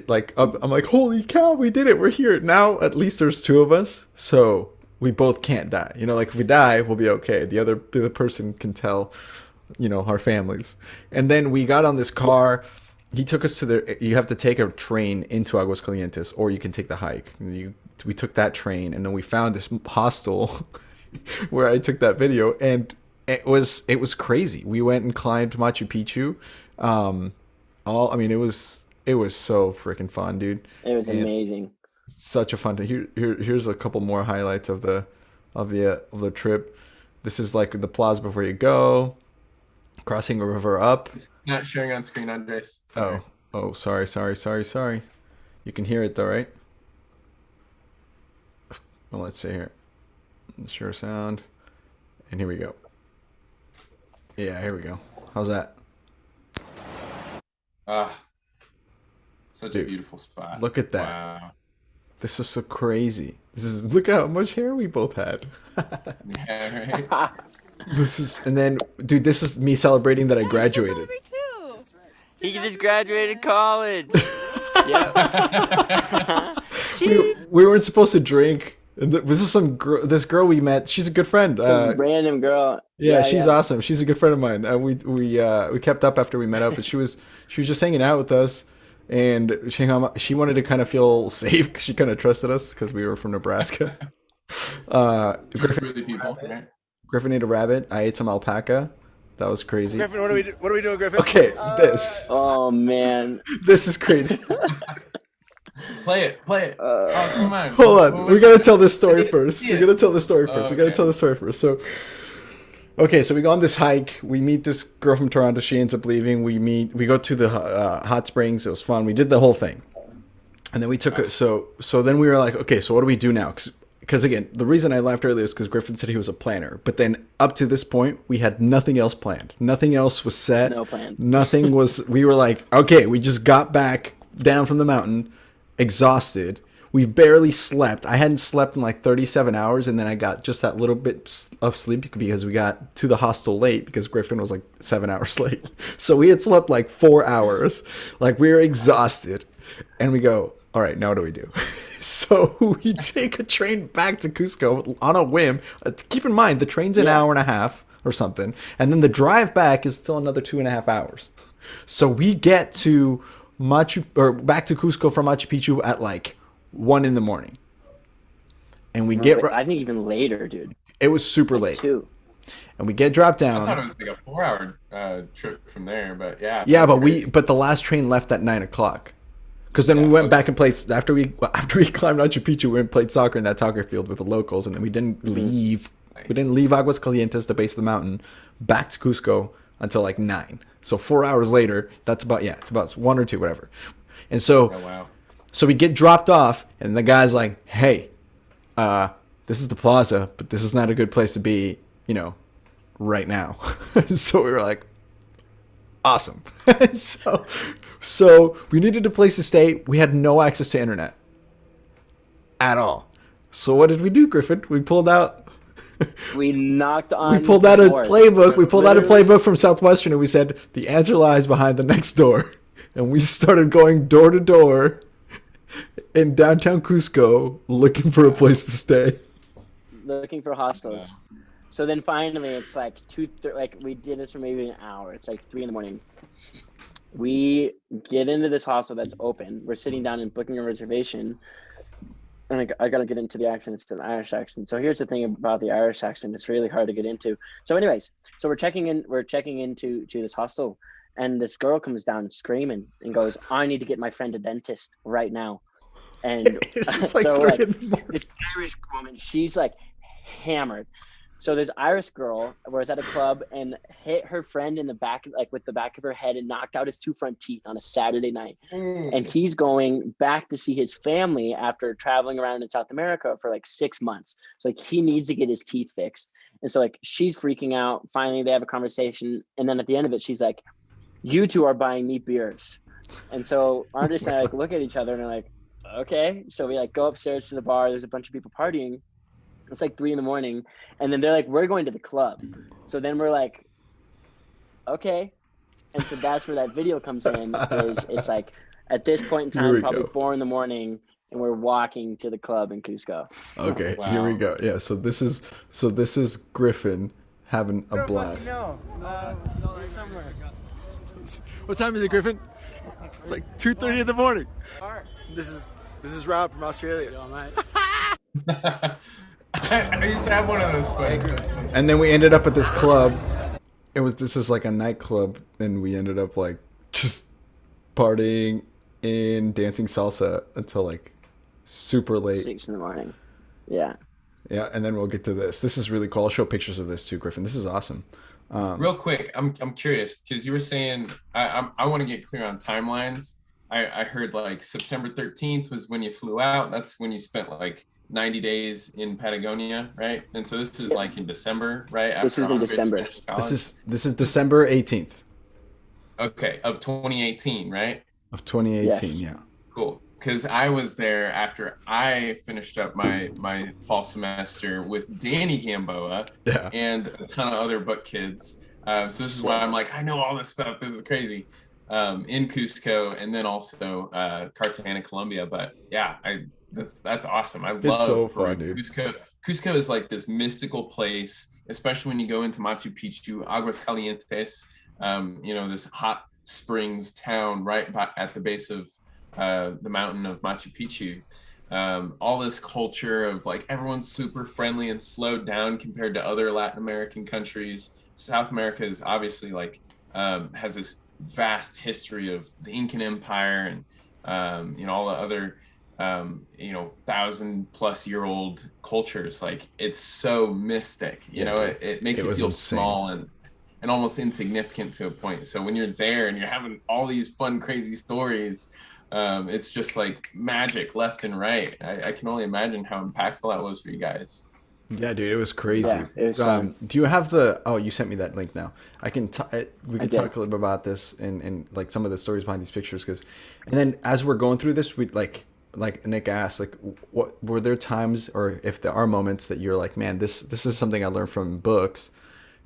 like I'm like, holy cow, we did it, we're here now. At least there's two of us, so we both can't die, you know, like if we die we'll be okay. The other person can tell, you know, our families. And then we got on this car. He took us to you have to take a train into Aguas Calientes, or you can take the hike. We took that train, and then we found this hostel where I took that video, and it was crazy. We went and climbed Machu Picchu. It was so freaking fun, dude. It was amazing. Such a fun time. Here's a couple more highlights of the trip. This is like the plaza before you go, crossing a river up. It's not showing on screen, Andres. Sorry. Oh, sorry. You can hear it though, right? Well, let's see here. Sure sound. And here we go. Yeah, here we go. How's that? Such a beautiful spot. Look at that. Wow. This is so crazy. Look at how much hair we both had. Yeah, right? And then, dude, this is me celebrating that I graduated. He just graduated college. we weren't supposed to drink. This is this girl we met. She's a good friend. Some random girl. Yeah, she's awesome. She's a good friend of mine. We kept up after we met up, but she was just hanging out with us, and she wanted to kind of feel safe because she kind of trusted us because we were from Nebraska. Griffin ate a rabbit. I ate some alpaca. That was crazy. Griffin, what are we doing, Griffin? Okay, this. Oh man, this is crazy. Play it. Oh, come on. Hold on. We gotta tell this story first. We gotta tell the story first. So, okay, so we go on this hike. We meet this girl from Toronto. She ends up leaving. We go to the hot springs. It was fun. We did the whole thing, and then we took it. So then we were like, okay, so what do we do now? Because again, the reason I laughed earlier is because Griffin said he was a planner. But then up to this point, we had nothing else planned. Nothing else was set. No plan. Nothing was. We were like, okay, we just got back down from the mountain, exhausted. We barely slept. I hadn't slept in like 37 hours, and then I got just that little bit of sleep because we got to the hostel late because Griffin was like 7 hours late. So we had slept like 4 hours. Like, we were exhausted. And we go, all right, now what do we do? So we take a train back to Cusco on a whim. Keep in mind, the train's an hour and a half or something. And then the drive back is still another 2.5 hours. So we get to back to Cusco from Machu Picchu at like 1 a.m. And we I think even later, dude. It was super late. 2. And we get dropped down. I thought it was like a 4-hour trip from there, but yeah. Yeah, but the last train left at 9 o'clock. Because then we went back and played after we climbed Machu Picchu. We went and played soccer in that soccer field with the locals, and then we didn't leave. We didn't leave Aguas Calientes, the base of the mountain, back to Cusco until like 9. So 4 hours later, it's about 1 or 2, whatever. And so, Oh, wow. so we get dropped off, and the guy's like, "Hey, this is the plaza, but this is not a good place to be, right now." So we were like, awesome. So we needed a place to stay. We had no access to internet at all. So what did we do, Griffin? We pulled out a playbook. We pulled out a playbook from Southwestern, and we said, the answer lies behind the next door. And we started going door to door in downtown Cusco looking for a place to stay. Looking for hostels. So then finally it's like we did this for maybe an hour. It's like 3 a.m. We get into this hostel that's open. We're sitting down and booking a reservation. And I got to get into the accent. It's an Irish accent. So here's the thing about the Irish accent. It's really hard to get into. So anyways, we're checking into this hostel, and this girl comes down screaming and goes, "I need to get my friend a dentist right now." And It's like so 3 like in the morning. this Irish woman, she's like hammered. So this Irish girl was at a club and hit her friend in the back, like with the back of her head, and knocked out his 2 front teeth on a Saturday night. And he's going back to see his family after traveling around in South America for like 6 months. So like he needs to get his teeth fixed. And so like she's freaking out. Finally, they have a conversation. And then at the end of it, she's like, "You two are buying me beers." And so Andres and I like look at each other and are like, okay. So we like go upstairs to the bar. There's a bunch of people partying. It's like 3 a.m. And then they're like, "We're going to the club." So then we're like, okay. And so that's where that video comes in. It's like at this point in time, probably 4 a.m, and we're walking to the club in Cusco. Okay, Wow. Here we go. Yeah, so this is Griffin having a blast. Somewhere. What time is it, Griffin? It's like 2:30 in the morning. This is Rob from Australia. I used to have one of those sweaters. And then we ended up at this club. This is like a nightclub, and we ended up like just partying and dancing salsa until like super late. 6 a.m. Yeah. Yeah, and then we'll get to this. This is really cool. I'll show pictures of this too, Griffin. This is awesome. Real quick, I'm curious because you were saying I want to get clear on timelines. I heard like September 13th was when you flew out. That's when you spent like 90 days in Patagonia, right? And so this is like in December, right? This is in December. This is December 18th. Okay, of 2018, right? Of 2018, Yes. yeah. Cool. Because I was there after I finished up my fall semester with Danny Gamboa and a ton of other book kids. So this is why I'm like, I know all this stuff. This is crazy. In Cusco and then also Cartagena, Colombia. But yeah, that's awesome. I love so fun, dude. Cusco is like this mystical place, especially when you go into Machu Picchu, Aguas Calientes, this hot springs town right at the base of the mountain of Machu Picchu. All this culture of like everyone's super friendly and slowed down compared to other Latin American countries. South America is obviously like has this vast history of the Incan Empire and all the other 1,000+ year old cultures. Like it's so mystic, it makes you feel insane. Small and almost insignificant to a point. So when you're there and you're having all these fun, crazy stories, it's just like magic left and right. I can only imagine how impactful that was for you guys. Yeah, dude, it was crazy. Yeah, it was fun. Do you have you sent me that link now. We can talk a little bit about this and like some of the stories behind these pictures and then as we're going through this, we like Nick asked, like, what were there times or if there are moments that you're like, man, this is something I learned from books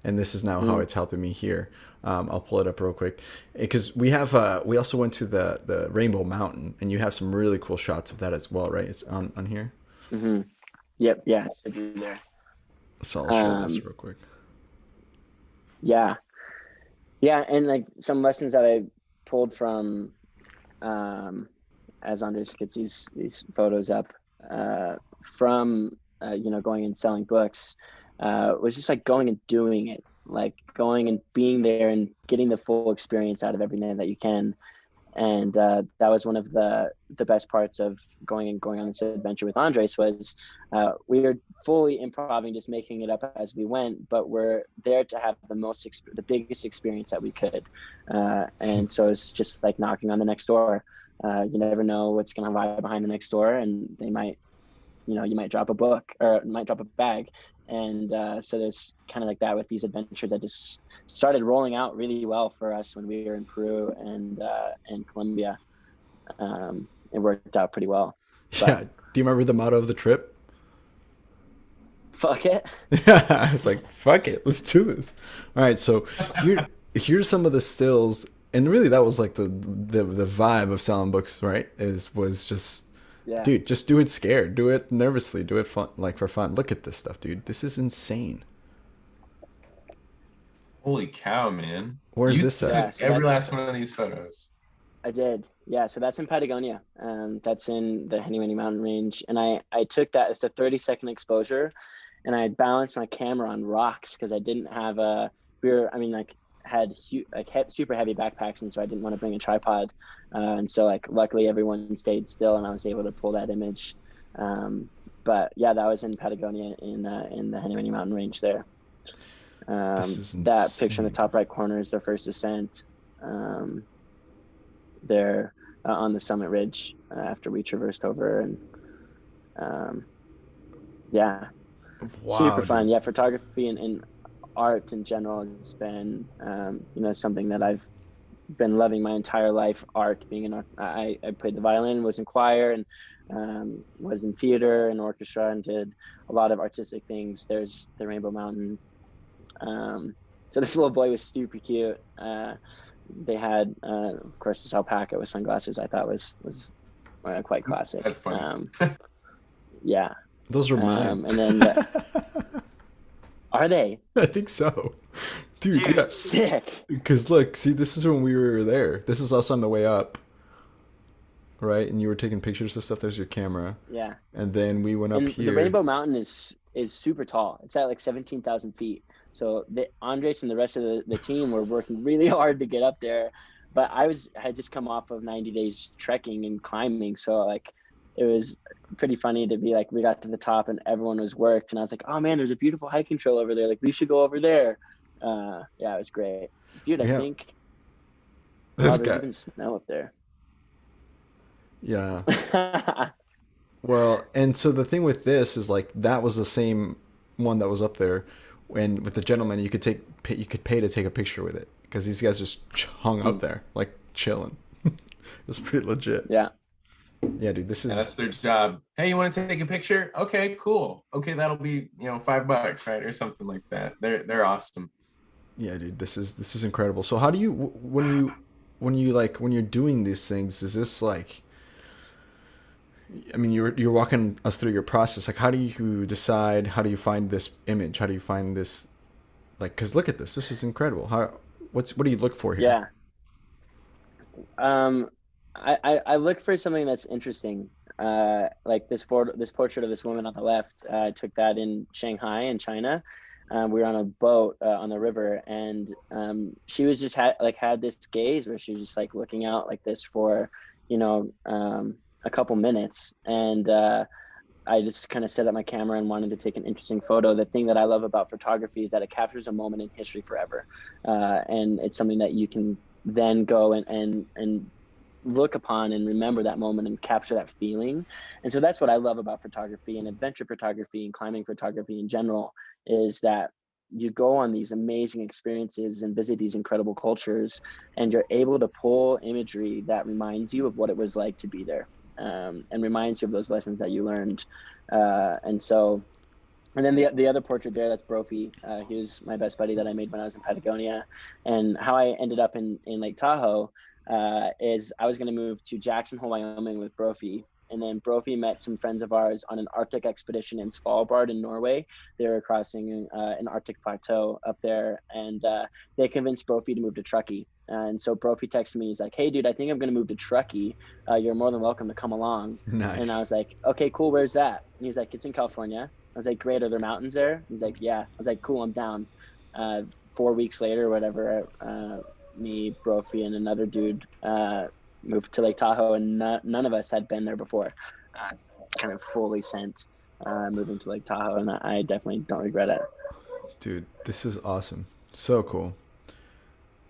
and this is now how it's helping me here. I'll pull it up real quick because we also went to the Rainbow Mountain and you have some really cool shots of that as well, right? It's on here. Mm-hmm. Yep. Yeah. It should be there. So I'll show this real quick. Yeah. And like some lessons that I pulled from, as Andres gets these photos up, from, going and selling books, was just like going and doing it, like going and being there and getting the full experience out of everything that you can. And that was one of the best parts of going on this adventure with Andres was we were fully improvising, just making it up as we went, but we're there to have the biggest experience that we could. And so it's just like knocking on the next door. You never know what's going to lie behind the next door, and they might, you might drop a book or might drop a bag. And so there's kind of like that with these adventures that just started rolling out really well for us when we were in Peru and Colombia. It worked out pretty well. Yeah. Do you remember the motto of the trip? Fuck it. Yeah, I was like, fuck it, let's do this. All right, so here's some of the stills, and really that was like the vibe of selling books, right? Was just, Yeah. dude, just do it scared, do it nervously, do it fun, like for fun. Look at this stuff, dude. This is insane. Holy cow, man! Where's You this at? took Yeah, so every that's- last one of these photos. I did. Yeah. So that's in Patagonia. That's in the Henny Mountain range. And I took that, it's a 30-second exposure, and I balanced my camera on rocks because I didn't have had super heavy backpacks, and so I didn't want to bring a tripod. And so like luckily everyone stayed still and I was able to pull that image. But yeah, that was in Patagonia in the Henny Mountain range there. This is That picture in the insane. top right corner is their first ascent. They're on the summit ridge after we traversed over, and yeah, Wow, super fun. dude. Yeah, photography and art in general has been something that I've been loving my entire life. Art, being an art, I played the violin, was in choir, and was in theater and orchestra, and did a lot of artistic things. There's the Rainbow Mountain. So this little boy was super cute. They had, of course, this alpaca with sunglasses. I thought was quite classic. That's funny. Yeah. Those are mine. And then are they? I think so, dude. Dude, Yeah. sick. Because look, see, this is when we were there. This is us on the way up, right? And you were taking pictures of stuff. There's your camera, Yeah. and then we went up And here. the Rainbow Mountain is super tall. It's at like 17,000 feet. So Andres and the rest of the team were working really hard to get up there. But I had just come off of 90 days trekking and climbing. So like it was pretty funny to be like, we got to the top and everyone was worked. And I was like, oh man, there's a beautiful hiking trail over there. Like we should go over there. Yeah, it was great. Dude, I Yeah. think This there's guy. even snow up there. Yeah. Well, and so the thing with this is like that was the same one that was up there, and with the gentleman you could pay to take a picture with it because these guys just hung up there like chilling. It was pretty legit. Yeah. Yeah, dude, this Yeah, that's is their job. Hey, you want to take a picture? Okay, cool. Okay, that'll be $5, right, or something like that. They're awesome. yeah, dude, this is incredible. So how do you when you're doing these things, is this like, I mean, you're walking us through your process. Like, how do you decide? How do you find this image? How do you find this? Like, because look at this. This is incredible. What do you look for here? Yeah. I look for something that's interesting. Like this portrait of this woman on the left. I took that in Shanghai in China. We were on a boat on the river, and she was just had this gaze where she was just like looking out like this for a couple minutes, and I just kind of set up my camera and wanted to take an interesting photo. The thing that I love about photography is that it captures a moment in history forever, and it's something that you can then go and look upon and remember that moment and capture that feeling. And so that's what I love about photography and adventure photography and climbing photography in general, is that you go on these amazing experiences and visit these incredible cultures, and you're able to pull imagery that reminds you of what it was like to be there, and reminds you of those lessons that you learned. And then the other portrait there, that's Brophy. He was my best buddy that I made when I was in Patagonia. And how I ended up in Lake Tahoe is I was going to move to Jackson Hole, Wyoming with Brophy. And then Brophy met some friends of ours on an Arctic expedition in Svalbard in Norway. They were crossing an Arctic plateau up there, and they convinced Brophy to move to Truckee. And so Brophy texted me, he's like, hey dude, I think I'm going to move to Truckee. You're more than welcome to come along. Nice. And I was like, okay, cool. Where's that? And he's like, it's in California. I was like, great. Are there mountains there? He's like, yeah. I was like, cool, I'm down. 4 weeks later or whatever, me, Brophy, and another dude moved to Lake Tahoe, and none of us had been there before. So it's kind of fully sent moving to Lake Tahoe, and I definitely don't regret it. Dude, this is awesome. So cool.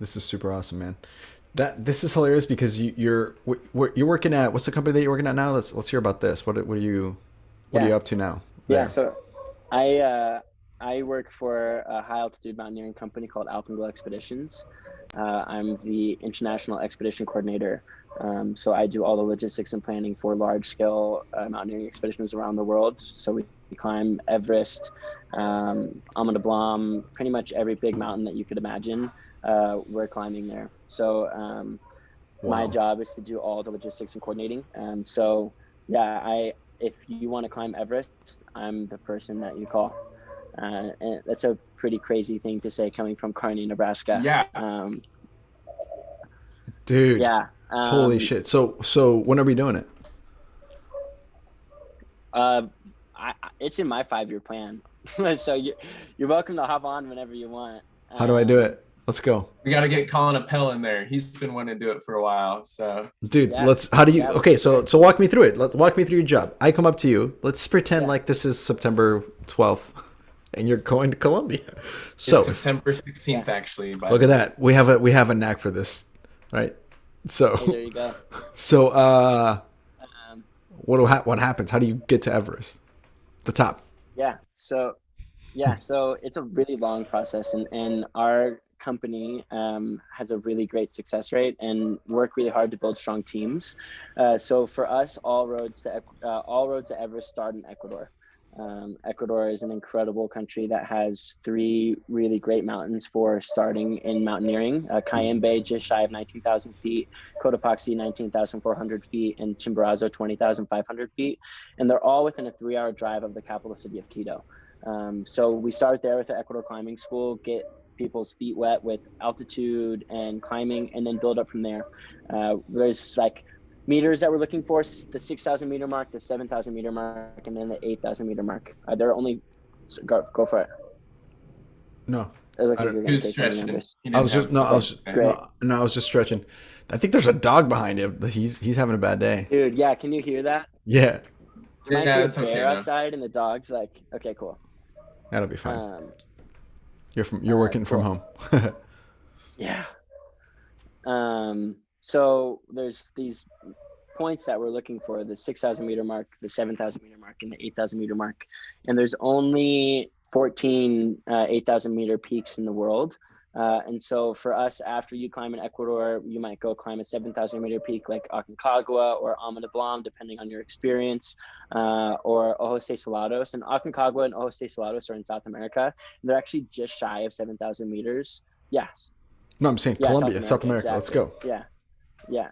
This is super awesome, man. This is hilarious because you're working at, what's the company that you're working at now? Let's hear about this. What are you up to now? Yeah, so I work for a high altitude mountaineering company called Aplenglow Expeditions. I'm the international expedition coordinator. So I do all the logistics and planning for large scale mountaineering expeditions around the world. So we climb Everest, Amanda Blom, pretty much every big mountain that you could imagine. We're climbing there. So my job is to do all the logistics and coordinating. So yeah, if you want to climb Everest, I'm the person that you call. And that's a pretty crazy thing to say coming from Kearney, Nebraska. Yeah. Dude. Yeah. Holy shit. So when are we doing it? It's in my 5-year plan. So you're welcome to hop on whenever you want. How do I do it? Let's go. We got to get Colin Appel in there. He's been wanting to do it for a while. So, dude, so walk me through it. Walk me through your job. I come up to you. Let's pretend like this is September 12th and you're going to Colombia. So it's September 16th, actually. Look at that. We have a knack for this, right? So hey, there you go. So what happens? How do you get to Everest? The top. So it's a really long process, and our company has a really great success rate and work really hard to build strong teams. So for us, all roads to Everest start in Ecuador. Ecuador is an incredible country that has 3 really great mountains for starting in mountaineering. Cayambe, just shy of 19,000 feet, Cotopaxi, 19,400 feet, and Chimborazo, 20,500 feet. And they're all within a 3-hour drive of the capital city of Quito. So we start there with the Ecuador Climbing School, get people's feet wet with altitude and climbing, and then build up from there. There's like meters that we're looking for: the 6,000 meter mark, the 7,000 meter mark, and then the 8,000 meter mark. There are only go for it. No, I was just stretching. I think there's a dog behind him. He's having a bad day. Dude, yeah, can you hear that? Yeah. There might be a bear outside, and the dog's like, okay, cool. That'll be fine. You're working from home. Yeah. So there's these points that we're looking for: the 6,000 meter mark, the 7,000 meter mark, and the 8,000 meter mark. And there's only 14 8,000 meter peaks in the world. And so for us, after you climb in Ecuador, you might go climb a 7,000 meter peak like Aconcagua or Amanda Blom, depending on your experience, or Ojos de Salados. And Aconcagua and Ojos de Salados are in South America. And they're actually just shy of 7,000 meters. Yes. No, I'm saying Colombia, South America. Exactly. Let's go. Yeah.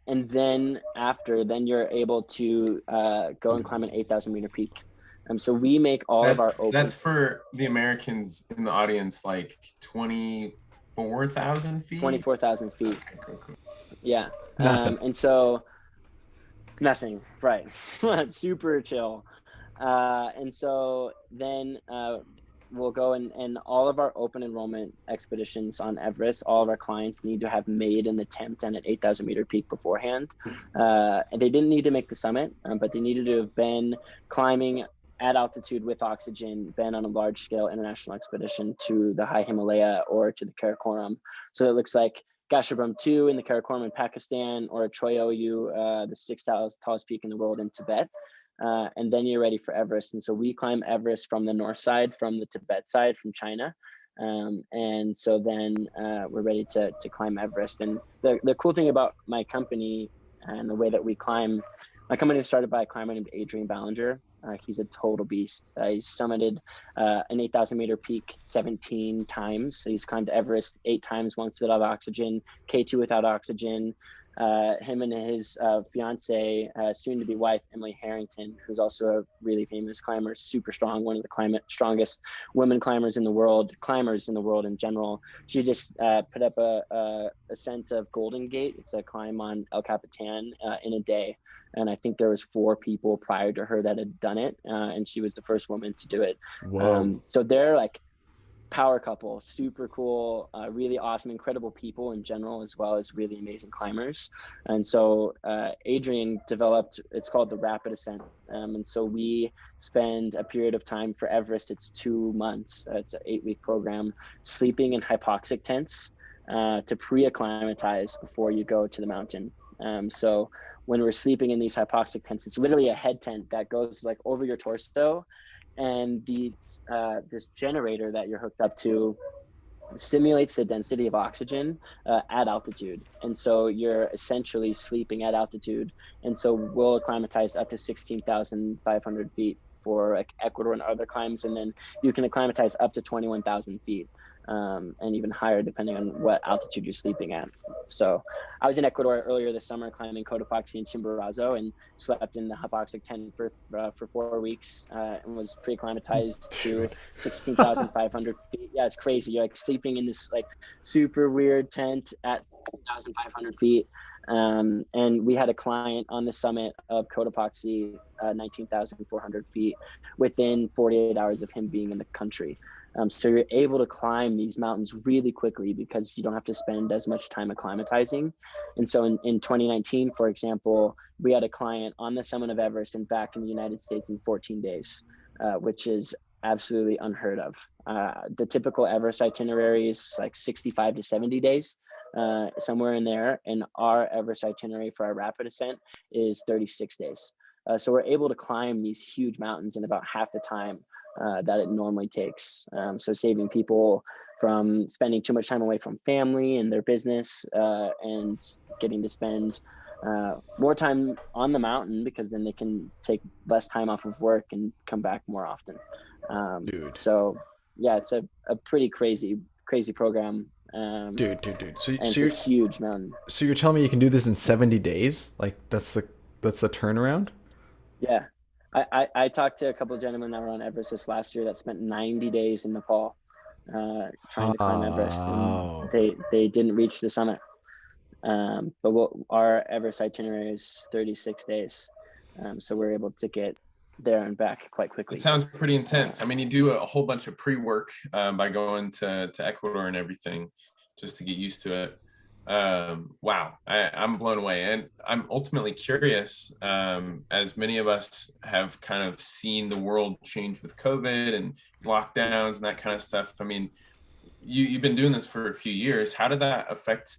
And then you're able to go and climb an 8,000 meter peak. So we make of our open. That's for the Americans in the audience, like 24,000 feet. 24,000 feet. Okay, cool. Yeah. Nothing. And so nothing, right? Super chill. And so then we'll go and all of our open enrollment expeditions on Everest, all of our clients need to have made an attempt on an 8,000 meter peak beforehand. And they didn't need to make the summit, but they needed to have been climbing at altitude with oxygen, been on a large scale international expedition to the high Himalaya or to the Karakoram. So it looks like Gasherbrum 2 in the Karakoram in Pakistan, or Troy Oyu, the 6th tallest peak in the world in Tibet. And then you're ready for Everest. And so we climb Everest from the north side, from the Tibet side, from China. And so then we're ready to climb Everest. And the cool thing about my company and the way that we climb, my company was started by a climber named Adrian Ballinger. He's a total beast. He's summited an 8,000 meter peak 17 times. So he's climbed Everest 8 times, once without oxygen, K2 without oxygen. Him and his fiance, soon-to-be wife, Emily Harrington, who's also a really famous climber, super strong, one of the strongest women climbers in the world in general. She just put up a ascent of Golden Gate. It's a climb on El Capitan in a day. And I think there was 4 people prior to her that had done it. And she was the first woman to do it. Wow. So they're like power couple, super cool, really awesome, incredible people in general, as well as really amazing climbers. And so Adrian developed, it's called the Rapid Ascent. And so we spend a period of time for Everest. It's 2 months. It's an 8-week program, sleeping in hypoxic tents to pre-acclimatize before you go to the mountain. So when we're sleeping in these hypoxic tents, it's literally a head tent that goes like over your torso, and this generator that you're hooked up to simulates the density of oxygen at altitude. And so you're essentially sleeping at altitude. And so we'll acclimatize up to 16,500 feet for Ecuador and other climbs. And then you can acclimatize up to 21,000 feet. And even higher depending on what altitude you're sleeping at. So I was in Ecuador earlier this summer climbing Cotopaxi and Chimborazo, and slept in the hypoxic tent for 4 weeks and was pre-acclimatized to 16,500 feet. Yeah, it's crazy. You're like sleeping in this like super weird tent at 16,500 feet. And we had a client on the summit of Cotopaxi, 19,400 feet, within 48 hours of him being in the country. So you're able to climb these mountains really quickly because you don't have to spend as much time acclimatizing. And so in 2019, for example, we had a client on the summit of Everest and back in the United States in 14 days, which is absolutely unheard of. The typical Everest itinerary is like 65 to 70 days, somewhere in there. And our Everest itinerary for our rapid ascent is 36 days. So we're able to climb these huge mountains in about half the time that it normally takes. So saving people from spending too much time away from family and their business, and getting to spend more time on the mountain, because then they can take less time off of work and come back more often. So yeah, it's a pretty crazy program. Dude. So it's a huge mountain. So you're telling me you can do this in 70 days? Like that's the turnaround? Yeah. I talked to a couple of gentlemen that were on Everest this last year that spent 90 days in Nepal trying to climb Everest, and they didn't reach the summit. But our Everest itinerary is 36 days. So we're able to get there and back quite quickly. It sounds pretty intense. I mean, you do a whole bunch of pre-work by going to Ecuador and everything just to get used to it. Wow, I'm blown away. And I'm ultimately curious, as many of us have kind of seen the world change with COVID and lockdowns and that kind of stuff. I mean, you've been doing this for a few years. How did that affect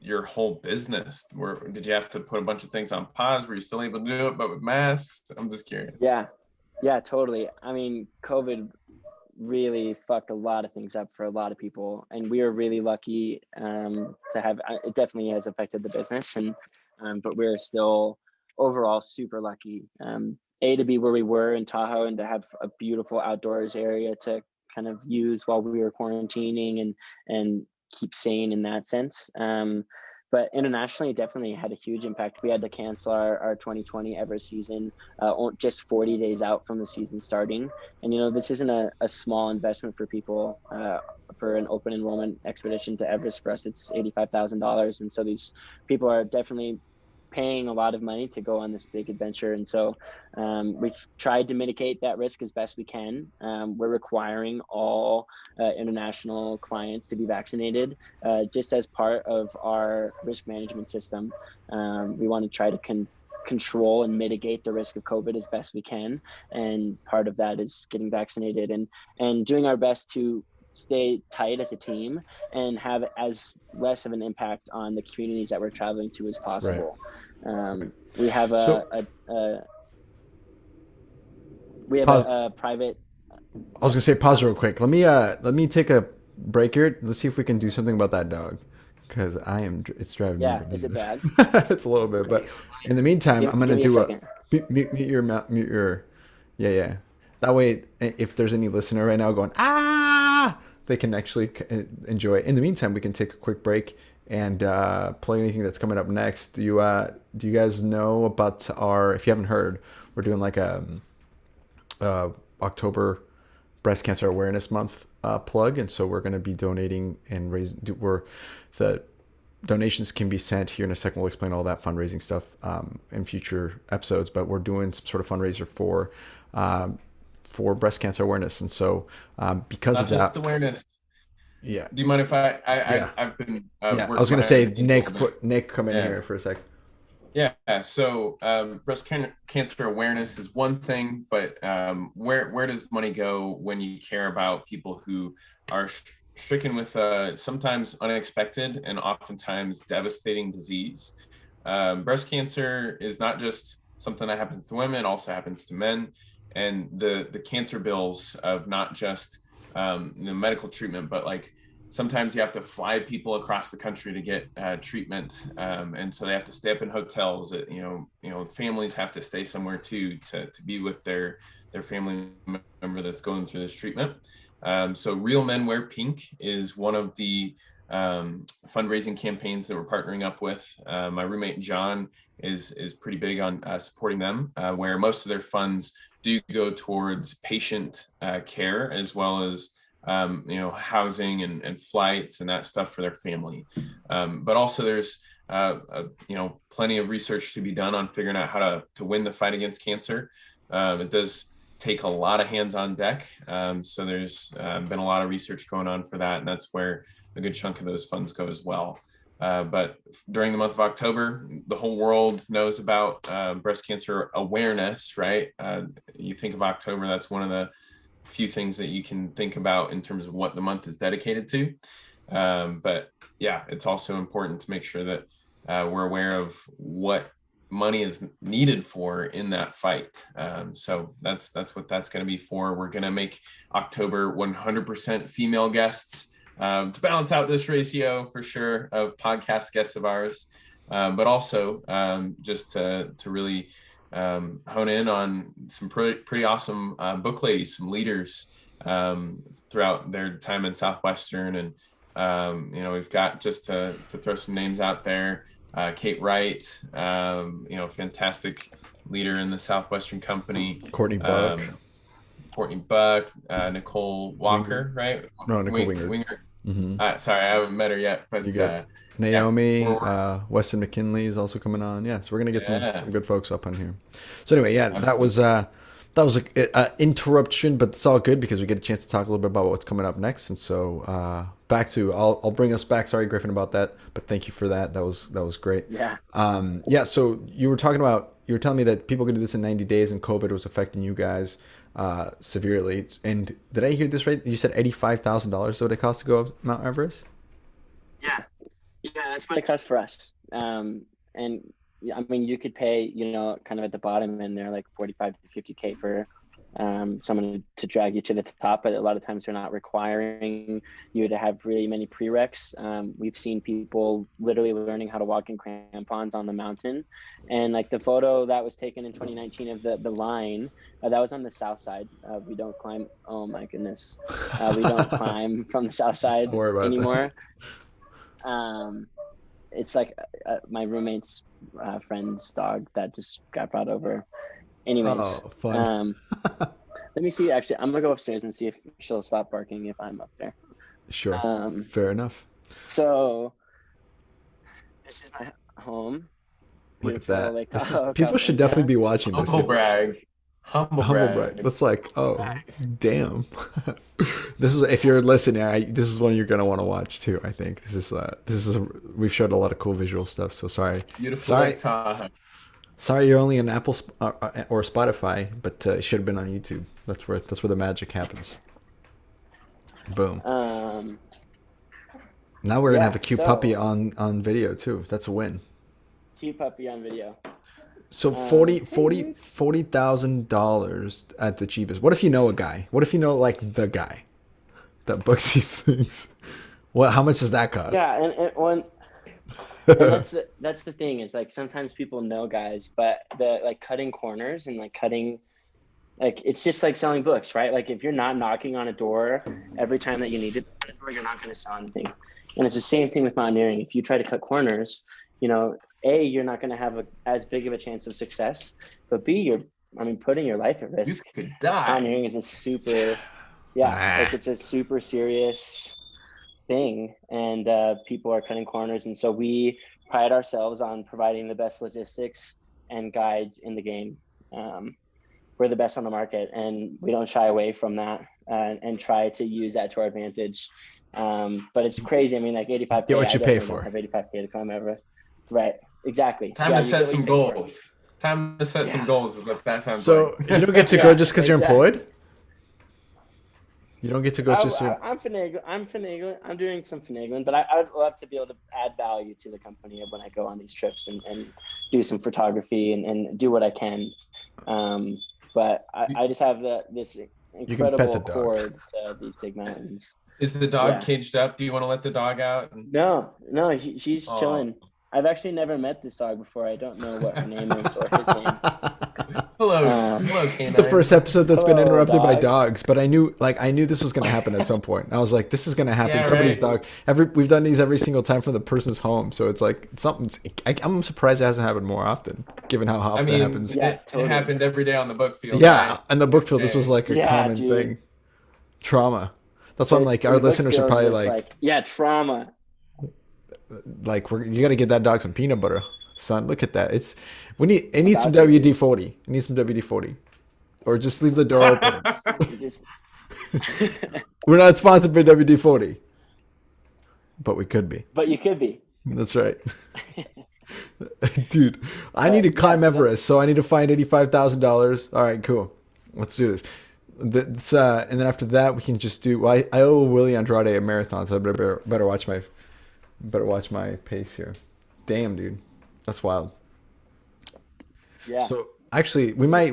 your whole business? Did you have to put a bunch of things on pause? Were you still able to do it, but with masks? I'm just curious. Yeah, totally. I mean, COVID really fucked a lot of things up for a lot of people, and we were really lucky to have it. Definitely has affected the business, and but we're still overall super lucky to be where we were in Tahoe and to have a beautiful outdoors area to kind of use while we were quarantining and keep sane in that sense. But internationally, it definitely had a huge impact. We had to cancel our 2020 Everest season just 40 days out from the season starting. And, you know, this isn't a small investment for people. For an open enrollment expedition to Everest, for us, it's $85,000. And so these people are definitely paying a lot of money to go on this big adventure. And so we've tried to mitigate that risk as best we can. We're requiring all international clients to be vaccinated just as part of our risk management system. We want to try to control and mitigate the risk of COVID as best we can. And part of that is getting vaccinated and doing our best to stay tight as a team and have as less of an impact on the communities that we're traveling to as possible. Right. We have a private. I was gonna say pause real quick. Let me take a break here. Let's see if we can do something about that dog, because it's driving me. Yeah, is it bad? It's a little bit, but in the meantime, I'm gonna do mute your. Yeah. That way, if there's any listener right now going they can actually enjoy it. In the meantime, we can take a quick break and play anything that's coming up next. Do you guys know about if you haven't heard, we're doing like a October Breast Cancer Awareness Month plug, and so we're going to be donating and the donations can be sent here in a second. We'll explain all that fundraising stuff in future episodes, but we're doing some sort of fundraiser for for breast cancer awareness. And so because Not of just that, awareness. yeah, Do you mind if yeah, I've been yeah. I working was gonna behind say the scenes a little bit. Nick, come in Yeah. here for a sec. Yeah, so breast cancer awareness is one thing, but where does money go when you care about people who are stricken with sometimes unexpected and oftentimes devastating disease? Breast cancer is not just something that happens to women; it also happens to men. And the cancer bills of not just medical treatment, but like sometimes you have to fly people across the country to get treatment, and so they have to stay up in hotels. Families have to stay somewhere too to be with their family member that's going through this treatment. So Real Men Wear Pink is one of the fundraising campaigns that we're partnering up with. My roommate John is pretty big on supporting them, where most of their funds do go towards patient care as well as housing and flights and that stuff for their family. But also there's plenty of research to be done on figuring out how to win the fight against cancer. It does take a lot of hands on deck. So there's been a lot of research going on for that, and that's where a good chunk of those funds go as well. But during the month of October, the whole world knows about breast cancer awareness, right? You think of October, that's one of the few things that you can think about in terms of what the month is dedicated to. But yeah, it's also important to make sure that we're aware of what money is needed for in that fight. So that's what that's going to be for. We're going to make October 100% female guests to balance out this ratio for sure of podcast guests of ours, but also just to really hone in on some pretty awesome book ladies, some leaders throughout their time in Southwestern. And we've got, just to throw some names out there, Kate Wright, fantastic leader in the Southwestern Company. Courtney Buck, Nicole Walker, right? No, Nicole Winger. Mm-hmm. Sorry, I haven't met her yet, but Naomi, Weston McKinley is also coming on. Yeah, so we're gonna get some good folks up on here. So anyway, yeah, absolutely. that was a interruption, but it's all good because we get a chance to talk a little bit about what's coming up next. And so back to I'll bring us back. Sorry, Griffin, about that, but thank you for that. That was great. Yeah. So you were telling me that people could do this in 90 days, and COVID was affecting you guys severely. And did I hear this right? You said $85,000 is what it costs to go up Mount Everest? Yeah, that's what it costs for us. And I mean, you could pay, kind of at the bottom end there, like 45 to 50K for someone to drag you to the top, but a lot of times they're not requiring you to have really many prereqs. We've seen people literally learning how to walk in crampons on the mountain, and like the photo that was taken in 2019 of the line, that was on the south side. We don't climb. Oh my goodness, we don't climb from the south side anymore. It's like my roommate's friend's dog that just got brought over. Anyways, fun. Let me see. Actually, I'm gonna go upstairs and see if she'll stop barking if I'm up there. Sure. Fair enough. So this is my home. Look at that. People should definitely be watching this. Humble brag. That's like, damn. This is, if you're listening, this is one you're gonna want to watch too. I think this is we've showed a lot of cool visual stuff. So sorry. Beautiful. Sorry, you're only on Apple or Spotify, but it should have been on YouTube. That's where the magic happens. Boom. Now we're gonna have a cute puppy on video too. That's a win. Cute puppy on video. So $40,000 at the cheapest. What if you know a guy? What if you know like the guy that books these things? How much does that cost? Yeah, and that's the thing, is like sometimes people know guys, but the like cutting corners and like cutting, like it's just like selling books, right? Like if you're not knocking on a door every time that you need it, you're not going to sell anything. And it's the same thing with mountaineering. If you try to cut corners, you're not going to have as big of a chance of success, but B, you're putting your life at risk. You could die. Mountaineering is a super, it's a super serious thing, and people are cutting corners, and so we pride ourselves on providing the best logistics and guides in the game. we're the best on the market, and we don't shy away from that, and try to use that to our advantage. But it's crazy. I mean, like 85K, Get what you pay definitely for. don't have 85K to climb Everest. Right. Exactly. Time Yeah, to you set get what some you pay for. goals. Time to set some Yeah. goals is what that sounds So like. you don't get to Yeah, go just because you're exactly. employed? You don't get to go just I'm finagling. I'm doing some finagling, but I would love to be able to add value to the company when I go on these trips and do some photography and do what I can. But I just have this incredible the dog. cord to these big mountains. Is the dog Yeah. caged up? Do you want to let the dog out? No, she's Aw. chilling. I've actually never met this dog before. I don't know what her name is or his name. Hello, This This is the first episode that's been Hello, interrupted by dog. dogs, but I knew this was going to happen at some point. I was like, this is going to happen. Yeah, Somebody's right. dog. We've done these every single time from the person's home, so it's like something's. I'm surprised it hasn't happened more often, given how I often mean, it happens. Yeah, it totally. happened every day on the book field. Yeah, right? and the book field, this was like a Yeah, common dude. thing. Trauma. That's why I'm like, In our the book listeners are field, probably it's yeah, trauma. you got to get that dog some peanut butter, son. Look at that. It needs some About to. WD-40. It needs some WD-40, or just leave the door open. You just We're not sponsored by WD-40, but we could be. but you could be. That's right. Dude, I need to yeah, climb so Everest, so I need to find $85,000. All right, cool. Let's do this. And then after that, we can just do. Well, I owe Willie Andrade a marathon, so I better watch my pace here. Damn, dude, that's wild. Yeah. So actually, we might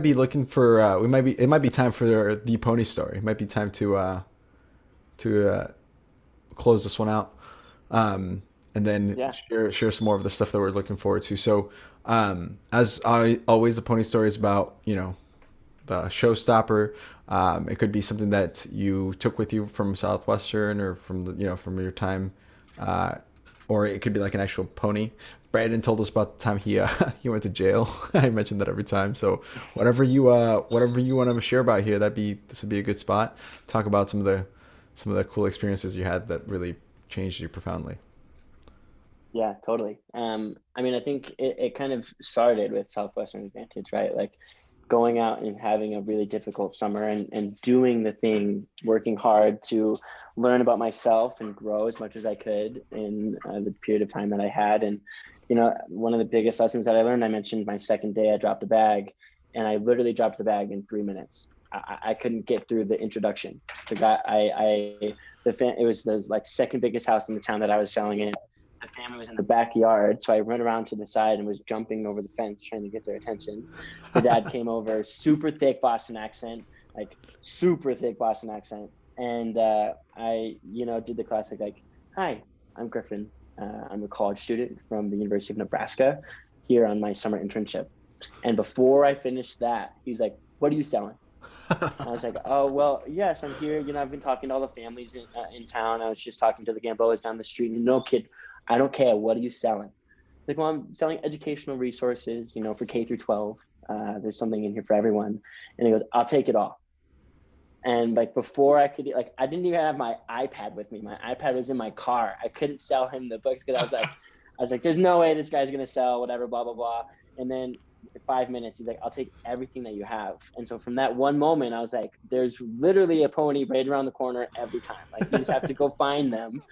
be looking for. It might be time for the pony story. It might be time to close this one out. And then share some more of the stuff that we're looking forward to. So, as always, the pony story is about, the showstopper. It could be something that you took with you from Southwestern or from from your time, or it could be like an actual pony. Brandon told us about the time he went to jail. I mentioned that every time. So whatever you want to share about here, this would be a good spot. Talk about some of the cool experiences you had that really changed you profoundly. Yeah, totally. I mean, I think it kind of started with Southwestern Advantage, right? Like going out and having a really difficult summer and doing the thing, working hard to learn about myself and grow as much as I could in the period of time that I had. And, one of the biggest lessons that I learned, I mentioned my second day, I dropped a bag, and I literally dropped the bag in 3 minutes. I couldn't get through the introduction. The guy, it was the second biggest house in the town that I was selling in. The family was in the backyard, so I ran around to the side and was jumping over the fence trying to get their attention. The dad came over, super thick Boston accent, and I did the classic "Hi, I'm Griffin. I'm a college student from the University of Nebraska here on my summer internship." And before I finished that, he's like, "What are you selling?" I was like, "Oh, well, yes, I'm here. I've been talking to all the families in town. I was just talking to the Gamboas down the street. And no, kid, I don't care. What are you selling?" Like, "Well, I'm selling educational resources, for K through 12. There's something in here for everyone." And he goes, "I'll take it all." And before I could, I didn't even have my iPad with me. My iPad was in my car. I couldn't sell him the books because I was like, there's no way this guy's going to sell whatever, blah, blah, blah. And then 5 minutes, he's like, "I'll take everything that you have." And so from that one moment, I was like, there's literally a pony right around the corner every time. You just have to go find them.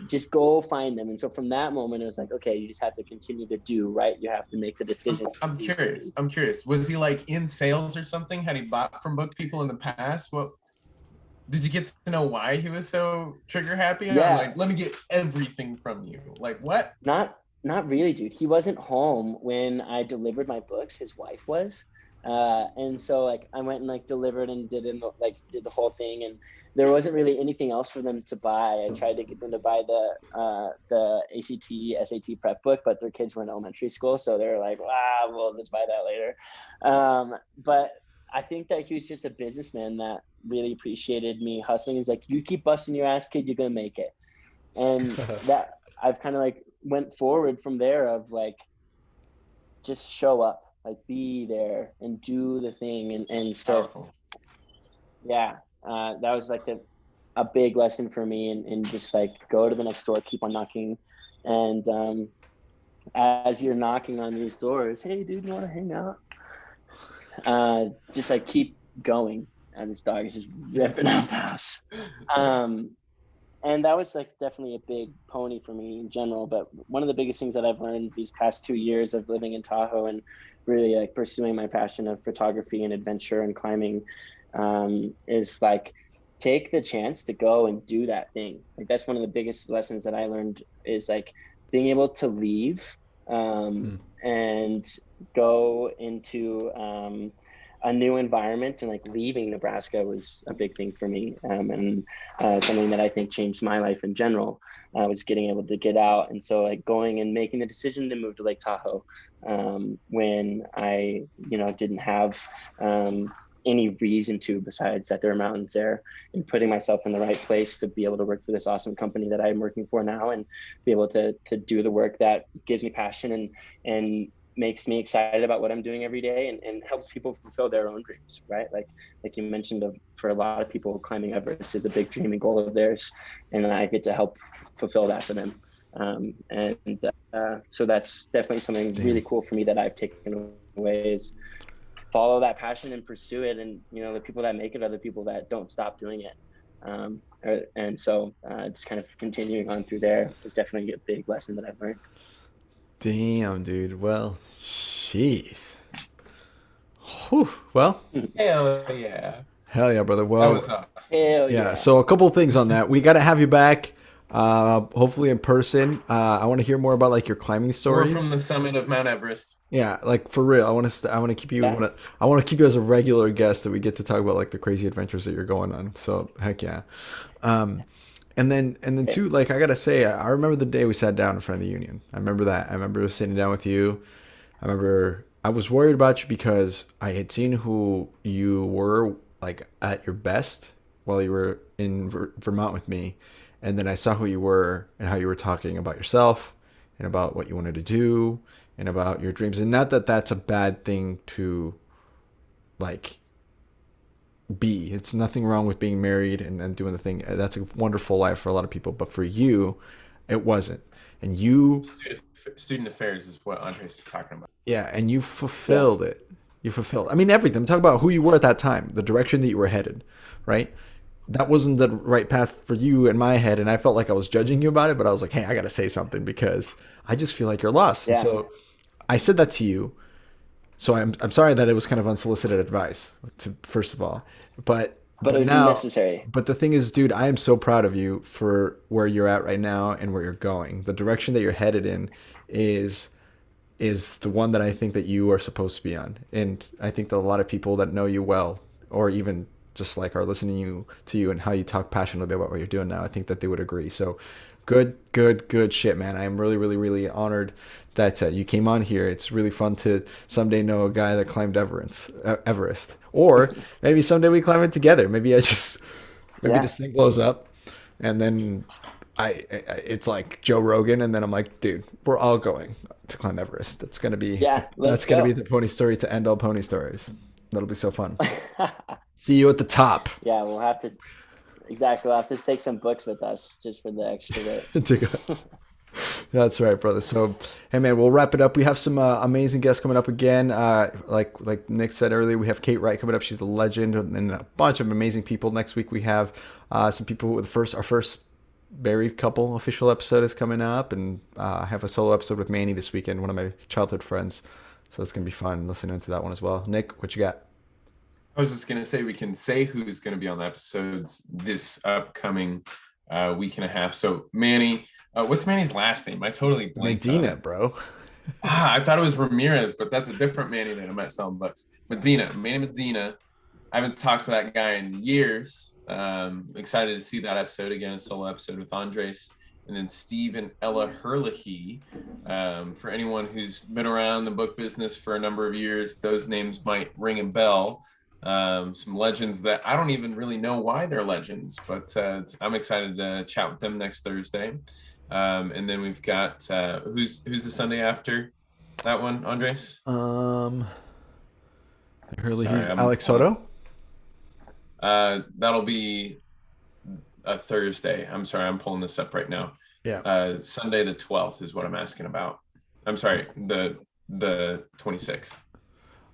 Just go find them. And so from that moment, it was like, okay, you just have to continue to do, right? You have to make the decision. I'm curious. Was he in sales or something? Had he bought from book people in the past? What did you get to know why he was so trigger happy? Yeah. I'm let me get everything from you. What? Not really, dude. He wasn't home when I delivered my books. His wife was. And so I went and delivered and did the whole thing, and there wasn't really anything else for them to buy. I tried to get them to buy the ACT, SAT prep book, but their kids were in elementary school, so they were like, "Well, let's buy that later." But I think that he was just a businessman that really appreciated me hustling. He's like, "You keep busting your ass, kid, you're gonna make it." And that I've kind of went forward from there of just show up, be there and do the thing. And so Powerful. yeah, that was a big lesson for me, and just go to the next door, keep on knocking. And as you're knocking on these doors, "Hey dude, you want to hang out?" just like keep going. And this dog is just ripping up the house. And that was like definitely a big pony for me in general. But one of the biggest things that I've learned these past 2 years of living in Tahoe and really like pursuing my passion of photography and adventure and climbing, is like take the chance to go and do that thing. Like that's one of the biggest lessons that I learned is like being able to leave, and go into a new environment, and like leaving Nebraska was a big thing for me, and something that I think changed my life in general. Was getting able to get out, and so like going and making the decision to move to Lake Tahoe, when I didn't have any reason to, besides that there are mountains there, and putting myself in the right place to be able to work for this awesome company that I'm working for now, and be able to do the work that gives me passion and makes me excited about what I'm doing every day, and helps people fulfill their own dreams, right? Like you mentioned, for a lot of people, climbing Everest is a big dream and goal of theirs, and I get to help fulfill that for them. So that's definitely something really cool for me that I've taken away, is follow that passion and pursue it. And the people that make it are the people that don't stop doing it. And so just kind of continuing on through there is definitely a big lesson that I've learned. Damn, dude. Well, jeez. Whew. Well, Hell yeah. hell yeah, brother. Well, That was awesome. Hell yeah. So a couple things on that. We got to have you back. Hopefully in person. I want to hear more about like your climbing We're stories. from the summit of Mount Everest. Yeah, like for real. I want to keep you. Yeah. I want to keep you as a regular guest that we get to talk about like the crazy adventures that you're going on. So heck yeah. And then too, like I gotta say, I remember the day we sat down in front of the Union. I remember that. I remember sitting down with you. I remember I was worried about you because I had seen who you were like at your best while you were in Vermont with me, and then I saw who you were and how you were talking about yourself and about what you wanted to do and about your dreams. And not that that's a bad thing to like be. It's nothing wrong with being married and doing the thing. That's a wonderful life for a lot of people, but for you, it wasn't. And you, Student affairs is what Andres is talking about. yeah, and you fulfilled it. You fulfilled. I mean, everything. I'm talking about who you were at that time, the direction that you were headed, right? That wasn't the right path for you in my head, and I felt like I was judging you about it, but I was like, hey, I got to say something because I just feel like you're lost. Yeah. And so I said that to you. So I'm sorry that it was kind of unsolicited advice, first of all. But it was now, necessary. But the thing is, dude, I am so proud of you for where you're at right now and where you're going. The direction that you're headed in is the one that I think that you are supposed to be on. And I think that a lot of people that know you well, or even just like are listening to you and how you talk passionately about what you're doing now, I think that they would agree. So good shit, man. I am really, really, really honored that you came on here. It's really fun to someday know a guy that climbed Everest. Or maybe someday we climb it together. Maybe this thing blows up and then it's like Joe Rogan, and then I'm like, dude, we're all going to climb Everest. That's gonna be the pony story to end all pony stories. That'll be so fun. See you at the top. Yeah, we'll have to take some books with us just for the extra bit. That's right, brother. So, hey, man, we'll wrap it up. We have some amazing guests coming up again. Like Nick said earlier, we have Kate Wright coming up. She's a legend, and a bunch of amazing people. Next week, we have some people with our first married couple official episode is coming up, and I have a solo episode with Manny this weekend, one of my childhood friends. So that's going to be fun listening to that one as well. Nick, what you got? I was just going to say we can say who's going to be on the episodes this upcoming week and a half. So Manny, what's Manny's last name? I totally blanked. Medina, bro. I thought it was Ramirez, but that's a different Manny than I met selling books. Manny Medina. I haven't talked to that guy in years. Excited to see that episode again, a solo episode with Andres. And then Steve and Ella Herlihy. For anyone who's been around the book business for a number of years, those names might ring a bell. Some legends that I don't even really know why they're legends, but I'm excited to chat with them next Thursday. And then we've got who's the Sunday after that one, Andres? Herlihy's Alex Soto. That'll be a Thursday. I'm sorry, I'm pulling this up right now. Yeah. Sunday the 12th is what I'm asking about. I'm sorry, the 26th.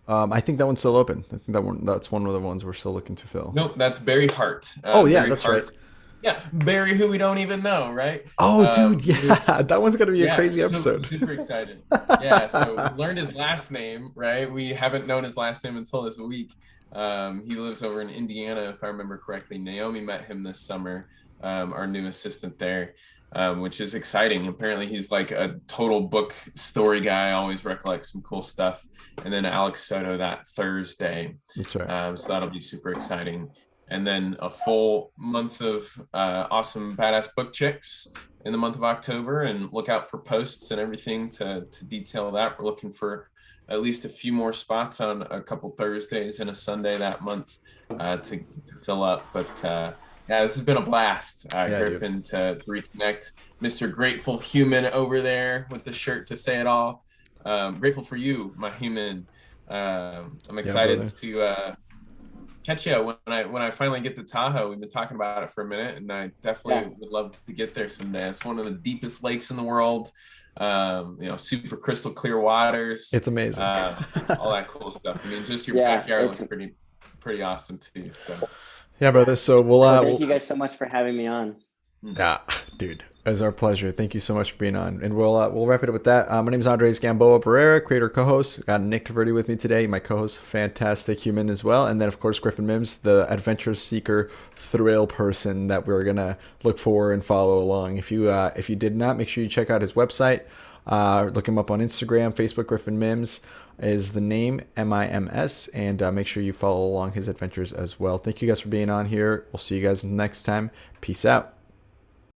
I think that one's still open. I think that's one of the ones we're still looking to fill. Nope, that's Barry Hart. Oh yeah, Barry that's Hart. right. Yeah, Barry, who we don't even know, right? Oh, dude, yeah, that one's gonna be a crazy episode. Super excited. Yeah, so we learned his last name, right? We haven't known his last name until this week. He lives over in Indiana, if I remember correctly. Naomi met him this summer, our new assistant there, which is exciting. Apparently, he's like a total book story guy. Always recollects some cool stuff. And then Alex Soto that Thursday. That's right. So that'll be super exciting. And then a full month of awesome badass book chicks in the month of October, and look out for posts and everything to detail that. We're looking for at least a few more spots on a couple Thursdays and a Sunday that month to fill up. But yeah, this has been a blast, Griffin, to reconnect. Mr. Grateful Human over there with the shirt to say it all. Grateful for you, my human. I'm excited to catch you when I finally get to Tahoe. We've been talking about it for a minute, and I definitely would love to get there someday. It's one of the deepest lakes in the world. Super crystal clear waters. It's amazing. All that cool stuff. I mean, just your backyard looks pretty awesome too. So yeah, brother. So thank you guys so much for having me on. Yeah, dude, it was our pleasure. Thank you so much for being on, and we'll wrap it up with that. My name is Andres Gamboa Barrera, creator, co-host. Got Nick Taverdi with me today, my co-host, fantastic human as well, and then of course Griffin Mims, the adventure seeker, thrill person that we're gonna look for and follow along. If you did not, make sure you check out his website. Look him up on Instagram, Facebook. Griffin Mims is the name, MIMS, and make sure you follow along his adventures as well. Thank you guys for being on here. We'll see you guys next time. Peace out.